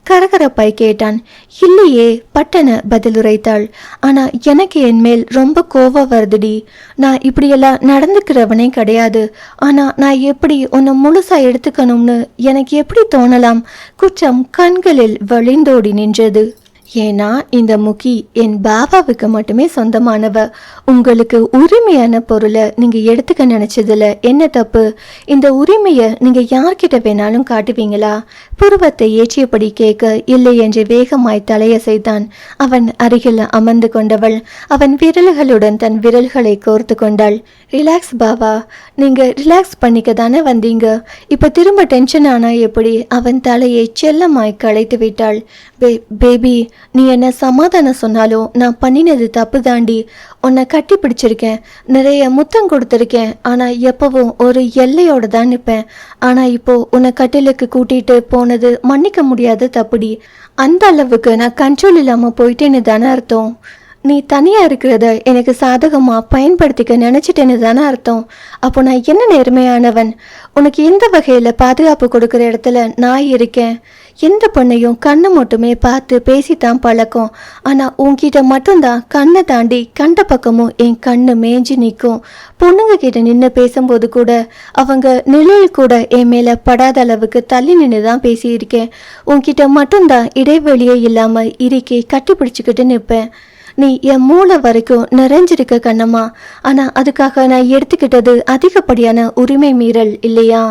கரகரப்பாய் கேட்டான். இல்லையே, பட்டன பதிலுரைத்தாள். ஆனா எனக்கு என் மேல் ரொம்ப கோபம் வருதுடி. நான் இப்படியெல்லாம் நடந்துக்கிறவனே கிடையாது. ஆனா நான் எப்படி உன்னை முழுசா எடுத்துக்கணும்னு எனக்கு எப்படி தோணலாம்? குற்றம் கண்களில் வழிந்தோடி நின்றது. ஏன்னா இந்த முக்கி என் பாபாவுக்கு மட்டுமே சொந்தமானவ. உங்களுக்கு உரிமையான பொருளை நீங்க எடுத்துக்க நினைச்சதுல என்ன தப்பு? இந்த உரிமையை நீங்க யார்கிட்ட வேணாலும் காட்டுவீங்களா? புருவத்தை ஏற்றியபடி கேட்க இல்லை என்று வேகமாய் தலையசைத்தான். அவன் அருகில் அமர்ந்து கொண்டவள் அவன் விரல்களுடன் தன் விரல்களை கோர்த்து கொண்டாள். ரிலாக்ஸ் பாவா, நீங்க ரிலாக்ஸ் பண்ணிக்க தானே வந்தீங்க. இப்ப திரும்ப டென்ஷன் ஆனா எப்படி? அவன் தலையை செல்லமாய் களைத்து விட்டாள். பேபி, நீ என்ன சமாதானம் சொன்னாலும் நான் பண்ணினது தப்பு தாண்டி. உன்னை கட்டி பிடிச்சிருக்கேன், நிறைய முத்தம் கொடுத்துருக்கேன். ஆனா எப்பவும் ஒரு எல்லையோட தான் நிற்பேன். ஆனா இப்போ உன்னை கட்டிலுக்கு கூட்டிட்டு போனது மன்னிக்க முடியாத தப்புடி. அந்த அளவுக்கு நான் கண்ட்ரோல் இல்லாம போயிட்டேன்னு தானே அர்த்தம். நீ தனியா இருக்கிறத எனக்கு சாதகமா பயன்படுத்திக்க நினைச்சிட்டேன்னு தானே அர்த்தம். அப்போ நான் என்ன நேர்மையானவன்? உனக்கு எந்த வகையில பாதுகாப்பு கொடுக்குற இடத்துல நான் இருக்கேன்? எந்த பொண்ணையும் கண்ணை மட்டுமே பார்த்து பேசித்தான் பழக்கம். ஆனா உன்கிட்ட மட்டும்தான் கண்ணை தாண்டி கண்ட பக்கமும் என் கண்ணு மேய்ஞ்சி நிற்கும். பொண்ணுங்க கிட்ட நின்று பேசும்போது கூட அவங்க நிழல் கூட என் மேல படாத அளவுக்கு தள்ளி நின்று தான் பேசியிருக்கேன். உன்கிட்ட மட்டும்தான் இடைவெளியே இல்லாம இறுக்கி கட்டி பிடிச்சிக்கிட்டு நிற்பேன். நீ என் மூளை வரைக்கும் நிறைஞ்சிருக்க கண்ணம்மா. ஆனா அதுக்காக நான் எடுத்துக்கிட்டது அதிகப்படியான உரிமை மீறல் இல்லையா?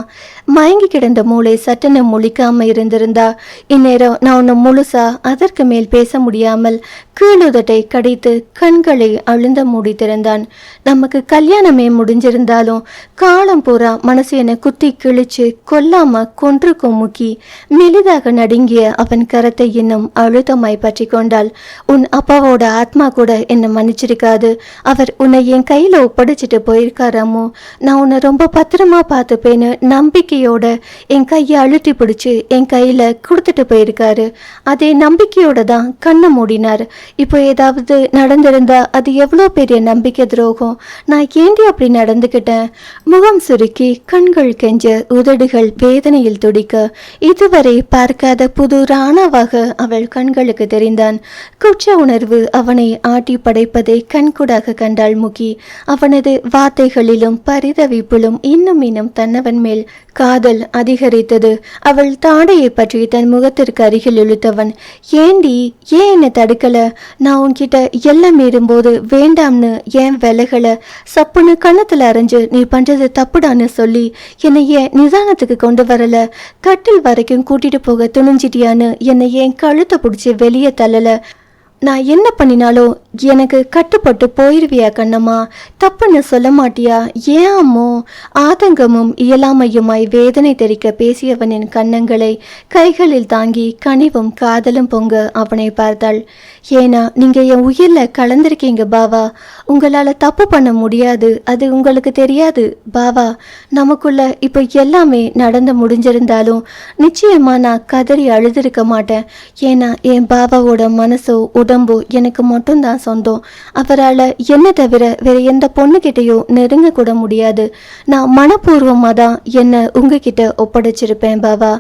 மயங்கி கிடந்த மூளை சட்டென முழிக்காம இருந்திருந்தா இந்நேரம் நான் உன்னை முழுசா அதற்கு மேல் பேச முடியாமல் கீழுதட்டை கடித்து கண்களை அழுந்த மூடித்திருந்தான். நமக்கு கல்யாணமே முடிஞ்சிருந்தாலும் காலம் பூரா மனசு என்னை குத்தி கிழிச்சு கொல்லாம கொன்று கொமுக்கி மெலிதாக நடுங்கிய அவன் கரத்தை இன்னும் அழுத்தமாய் பற்றி கொண்டாள். உன் அப்பாவோட ஆத்மா கூட என்னை மன்னிச்சிருக்காது. அவர் உன்னை என் கையில ஒப்படைச்சிட்டு போயிருக்காராமோ. நான் உன்னை ரொம்ப பத்திரமா பார்த்துப்பேன்னு நம்பிக்கையோட என் கையை அழுத்தி பிடிச்சு என் கையில கொடுத்துட்டு போயிருக்காரு. அதே நம்பிக்கையோட தான் கண்ணை மூடினார். இப்போ ஏதாவது நடந்திருந்தா அது எவ்வளோ பெரிய நம்பிக்கை துரோகம். நான் ஏண்டி அப்படி நடந்துக்கிட்டேன்? முகம் சுருக்கி கண்கள் கெஞ்ச உதடுகள் வேதனையில் துடிக்க இதுவரை பார்க்காத புது ராணாவாக அவள் கண்களுக்கு தெரிந்தான். குற்ற உணர்வு அவனை ஆட்டி படைப்பதை கண்கூடாக கண்டாள் முகி. அவனது வார்த்தைகளிலும் பரிதவிப்பிலும் இன்னும் தன்னவன் மேல் காதல் அதிகரித்தது. அவள் தாடையை பற்றி தன் முகத்திற்கு அருகில் இழுத்தவன், ஏண்டி ஏன் என்னை தடுக்கல? நான் உன்கிட்ட எல்லாம் மீறும்போது வேண்டாம்னு ஏன் விலகல? சப்புன்னு கண்ணத்துல அரைஞ்சு நீ பண்றது தப்புடான்னு சொல்லி என்னை ஏன் நிதானத்துக்கு கொண்டு வரல? கட்டில் வரைக்கும் கூட்டிட்டு போக துணிஞ்சிட்டியான்னு என்னை ஏன் கழுத்தை பிடிச்சி வெளியே தள்ளல? நான் என்ன பண்ணினாலும் எனக்கு கட்டுப்பட்டு போயிருவியா கண்ணம்மா? தப்புன்னு சொல்ல மாட்டியா? ஏன் அம்மோ? ஆதங்கமும் இயலாமையுமாய் வேதனை தெரிக்க பேசியவனின் கன்னங்களை கைகளில் தாங்கி கனிவும் காதலும் பொங்க அவனை பார்த்தாள். ஏன்னா நீங்க என் உயிர்ல கலந்திருக்கீங்க பாவா. உங்களால தப்பு பண்ண முடியாது, அது உங்களுக்கு தெரியாது பாவா. நமக்குள்ள இப்போ எல்லாமே நடந்து முடிஞ்சிருந்தாலும் நிச்சயமா நான் கதறி அழுதுருக்க மாட்டேன். ஏன்னா என் பாபாவோட மனசோ உடம்போ எனக்கு மட்டும்தான் சொந்தம். அவரால் என்ன தவிர வேற எந்த பொண்ணுகிட்டையோ நெருங்க கூட முடியாது. நான் மனப்பூர்வமாக தான் என்னை உங்ககிட்ட ஒப்படைச்சிருப்பேன் பாவா.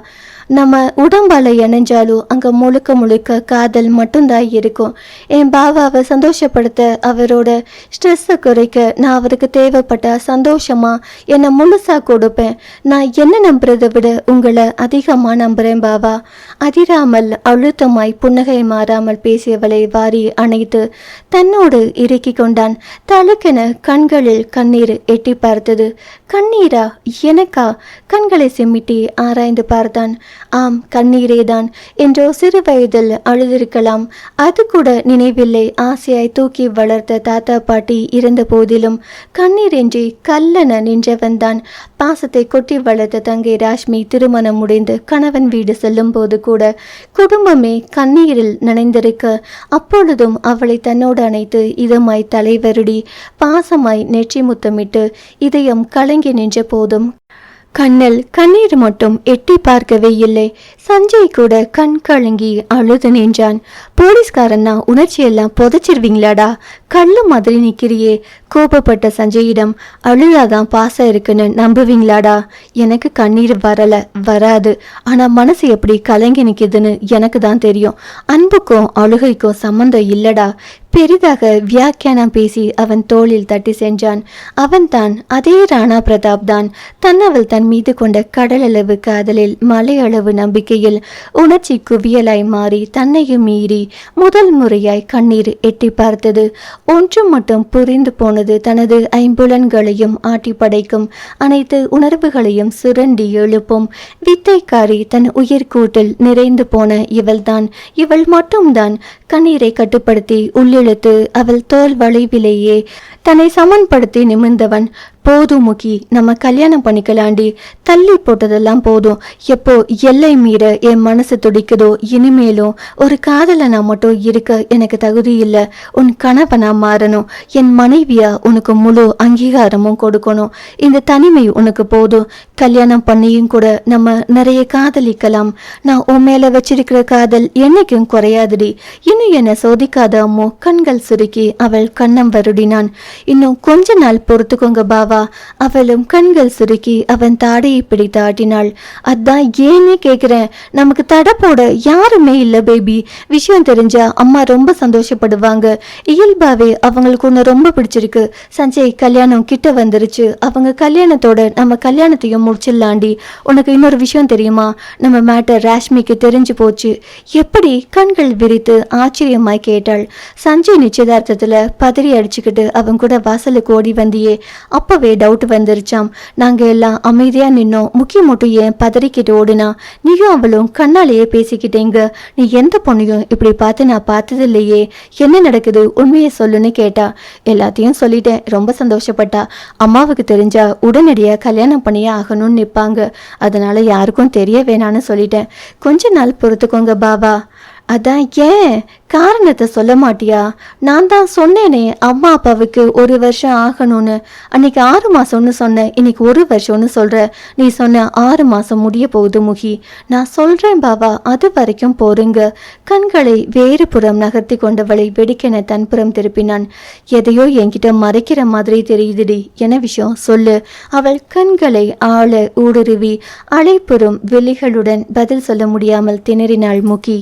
நம்ம உடம்பால இணைஞ்சாலும் அங்கே முழுக்க முழுக்க காதல் மட்டும்தான் இருக்கும். என் பாபாவை சந்தோஷப்படுத்த, அவரோட ஸ்ட்ரெஸ்ஸை குறைக்க நான் அவருக்கு தேவைப்பட்ட சந்தோஷமா என்னை முழுசா கொடுப்பேன். நான் என்ன நம்புறதை விட உங்களை அதிகமாக நம்புகிறேன் பாபா. அதிராமல் அழுத்தமாய் புன்னகை மாறாமல் பேசியவளை வாரி அணைத்து தன்னோடு இறுக்கி கொண்டான். தழுக்கென கண்களில் கண்ணீர் எட்டி பார்த்தது. கண்ணீரா? எனக்கா? கண்களை சிமிட்டி ஆராய்ந்து பார்த்தான். ஆம், கண்ணீரேதான். என்றோ சிறு வயதில் அழுதிருக்கலாம், அது கூட நினைவில்லை. ஆசையாய் தூக்கி வளர்த்த தாத்தா பாட்டி இருந்த போதிலும் கண்ணீரின்றி கல்லென நின்றவன்தான். பாசத்தை கொட்டி வளர்த்த தங்கை ராஷ்மி திருமணம் முடிந்து கணவன் வீடு செல்லும் போது கூட குடும்பமே கண்ணீரில் நனைந்திருக்க அப்பொழுதும் அவளை தன்னோடு அணைத்து இதமாய் தலைவருடி பாசமாய் நெற்றி முத்தமிட்டு இதயம் கலங்கி நின்ற போதும் கண்ணில் கண்ணீர் மட்டும் எட்டி பார்க்கவே இல்லை. சஞ்சய் கூட கண் கலங்கி அழுது நின்றான். போலீஸ்காரன்னா உணர்ச்சியெல்லாம் புதைச்சிருவீங்களாடா? கல்லு மாதிரி நிற்கிறியே. கோபப்பட்ட சஞ்சயிடம், அழுதாதான் பாசம் இருக்குன்னு நம்புவீங்களாடா? எனக்கு கண்ணீர் வராது. ஆனா மனசு எப்படி கலங்கி நிற்கிதுன்னு எனக்கு தான் தெரியும். அன்புக்கும் அழுகைக்கும் சம்பந்தம் இல்லடா. பெரிதாக வியாக்கியானம் பேசி அவன் தோளில் தட்டி சென்றான். அவன்தான் அதே ராணா பிரதாப் தான். தன்னவள் தன் மீது கொண்ட கடலளவு காதலில் மலையளவு நம்பிக்கையில் உணர்ச்சி குவியலாய் மாறி தன்னையும் மீறி முதல் முறையாய் கண்ணீர் எட்டி பார்த்தது. ஒன்று மட்டும் புரிந்து போனது. தனது ஐம்புலன்களையும் ஆட்டி படைக்கும் அனைத்து உணர்வுகளையும் சுரண்டி எழுப்பும் வித்தைக்காரி தன் உயிர்கூட்டில் நிறைந்து போன இவள்தான். இவள் மட்டும்தான் கண்ணீரை கட்டுப்படுத்தி உள்ளிழுத்து அவள் தோல் வளைவிலேயே தன்னை சமன்படுத்தி நிமிர்ந்தவன். போதும் முகி, நம்ம கல்யாணம் பண்ணிக்கலாண்டி. தள்ளி போட்டதெல்லாம் போதும். எப்போ எல்லை மீற என் மனசு துடிக்குதோ இனிமேலும் ஒரு காதலனா மட்டும் இருக்க எனக்கு தகுதி இல்லை. உன் கணவனா மாறணும். என் மனைவியா உனக்கு முழு அங்கீகாரமும் கொடுக்கணும். இந்த தனிமை உனக்கு போதும். கல்யாணம் பண்ணியும் கூட நம்ம நிறைய காதலிக்கலாம். நான் உன் மேல வச்சிருக்கிற காதல் என்னைக்கும் குறையாதுடி. இன்னும் என்னை சோதிக்காத அம்மோ. கண்கள் சுருக்கி அவள் கண்ணம் வருடினான். இன்னும் கொஞ்ச நாள் பொறுத்துக்கோங்க பாவா. பாவா. அவளும் கண்கள் சுருக்கி அவன் தாடையை பிடித்து ஆட்டினாள். அதான் ஏன்னே கேக்குறேன், நமக்கு தடை போட யாருமே இல்ல பேபி. விஷயம் தெரிஞ்சா அம்மா ரொம்ப சந்தோஷப்படுவாங்க. இயல்பாவே அவங்களுக்கு ஒன்று ரொம்ப பிடிச்சிருக்கு. சஞ்சய் கல்யாணம் கிட்ட வந்துருச்சு. அவங்க கல்யாணத்தோட நம்ம கல்யாணத்தையும் முடிச்சிடலாண்டி. உனக்கு இன்னொரு விஷயம் தெரியுமா? நம்ம மேட்டர் ராஷ்மிக்கு தெரிஞ்சு போச்சு. எப்படி? கண்கள் விரித்து ஆச்சரியமாய் கேட்டாள். சஞ்சய் நிச்சயதார்த்தத்துல பதறி அடிச்சுக்கிட்டு அவன் கூட வாசலுக்கு ஓடி வந்தியே, அப்பவே டவுட் வந்துருச்சாம். நாங்க எல்லாம் அமைதியா நின்னோம். முக்கிய மட்டும் ஏன் பதறிக்கிட்டு ஓடுனா? நீயும் அவளும் கண்ணாலேயே பேசிக்கிட்டேங்க. நீ எந்த பொண்ணையும் இப்படி பார்த்து நான் பார்த்தது இல்லையே. என்ன நடக்குது? உண்மையை சொல்லுன்னு கேட்டா. எல்லாத்தையும் சொல்லிட்டேன். ரொம்ப சந்தோஷப்பட்டா. அம்மாவுக்கு தெரிஞ்சா உடனடியா கல்யாணம் பண்ணியே ஆகணும்னு நிற்பாங்க. அதனால யாருக்கும் தெரிய வேணான்னு சொல்லிட்டேன். கொஞ்ச நாள் பொறுத்துக்கோங்க பாபா. அதான் ஏன்? காரணத்தை சொல்ல மாட்டியா? நான் தான் சொன்னேனே அம்மா அப்பாவுக்கு 1 வருஷம் ஆகணும்னு. அன்னைக்கு 6 மாசம்னு சொன்னேன், இன்னைக்கு 1 வருஷம்னு சொல்ற. நீ சொன்ன 6 மாசம் முடிய போகுது முகி. நான் சொல்றேன் பாபா, அது வரைக்கும் போருங்க. கண்களை வேறு புறம் நகர்த்தி கொண்டவளை வெடிக்கென தன்புறம் திருப்பினான். எதையோ என்கிட்ட மறைக்கிற மாதிரி தெரியுதுடி. என்ன விஷயம் சொல்லு? அவள் கண்களை ஆழ ஊடுருவி அலைப்புறும் விழிகளுடன் பதில் சொல்ல முடியாமல் திணறினாள் முகி.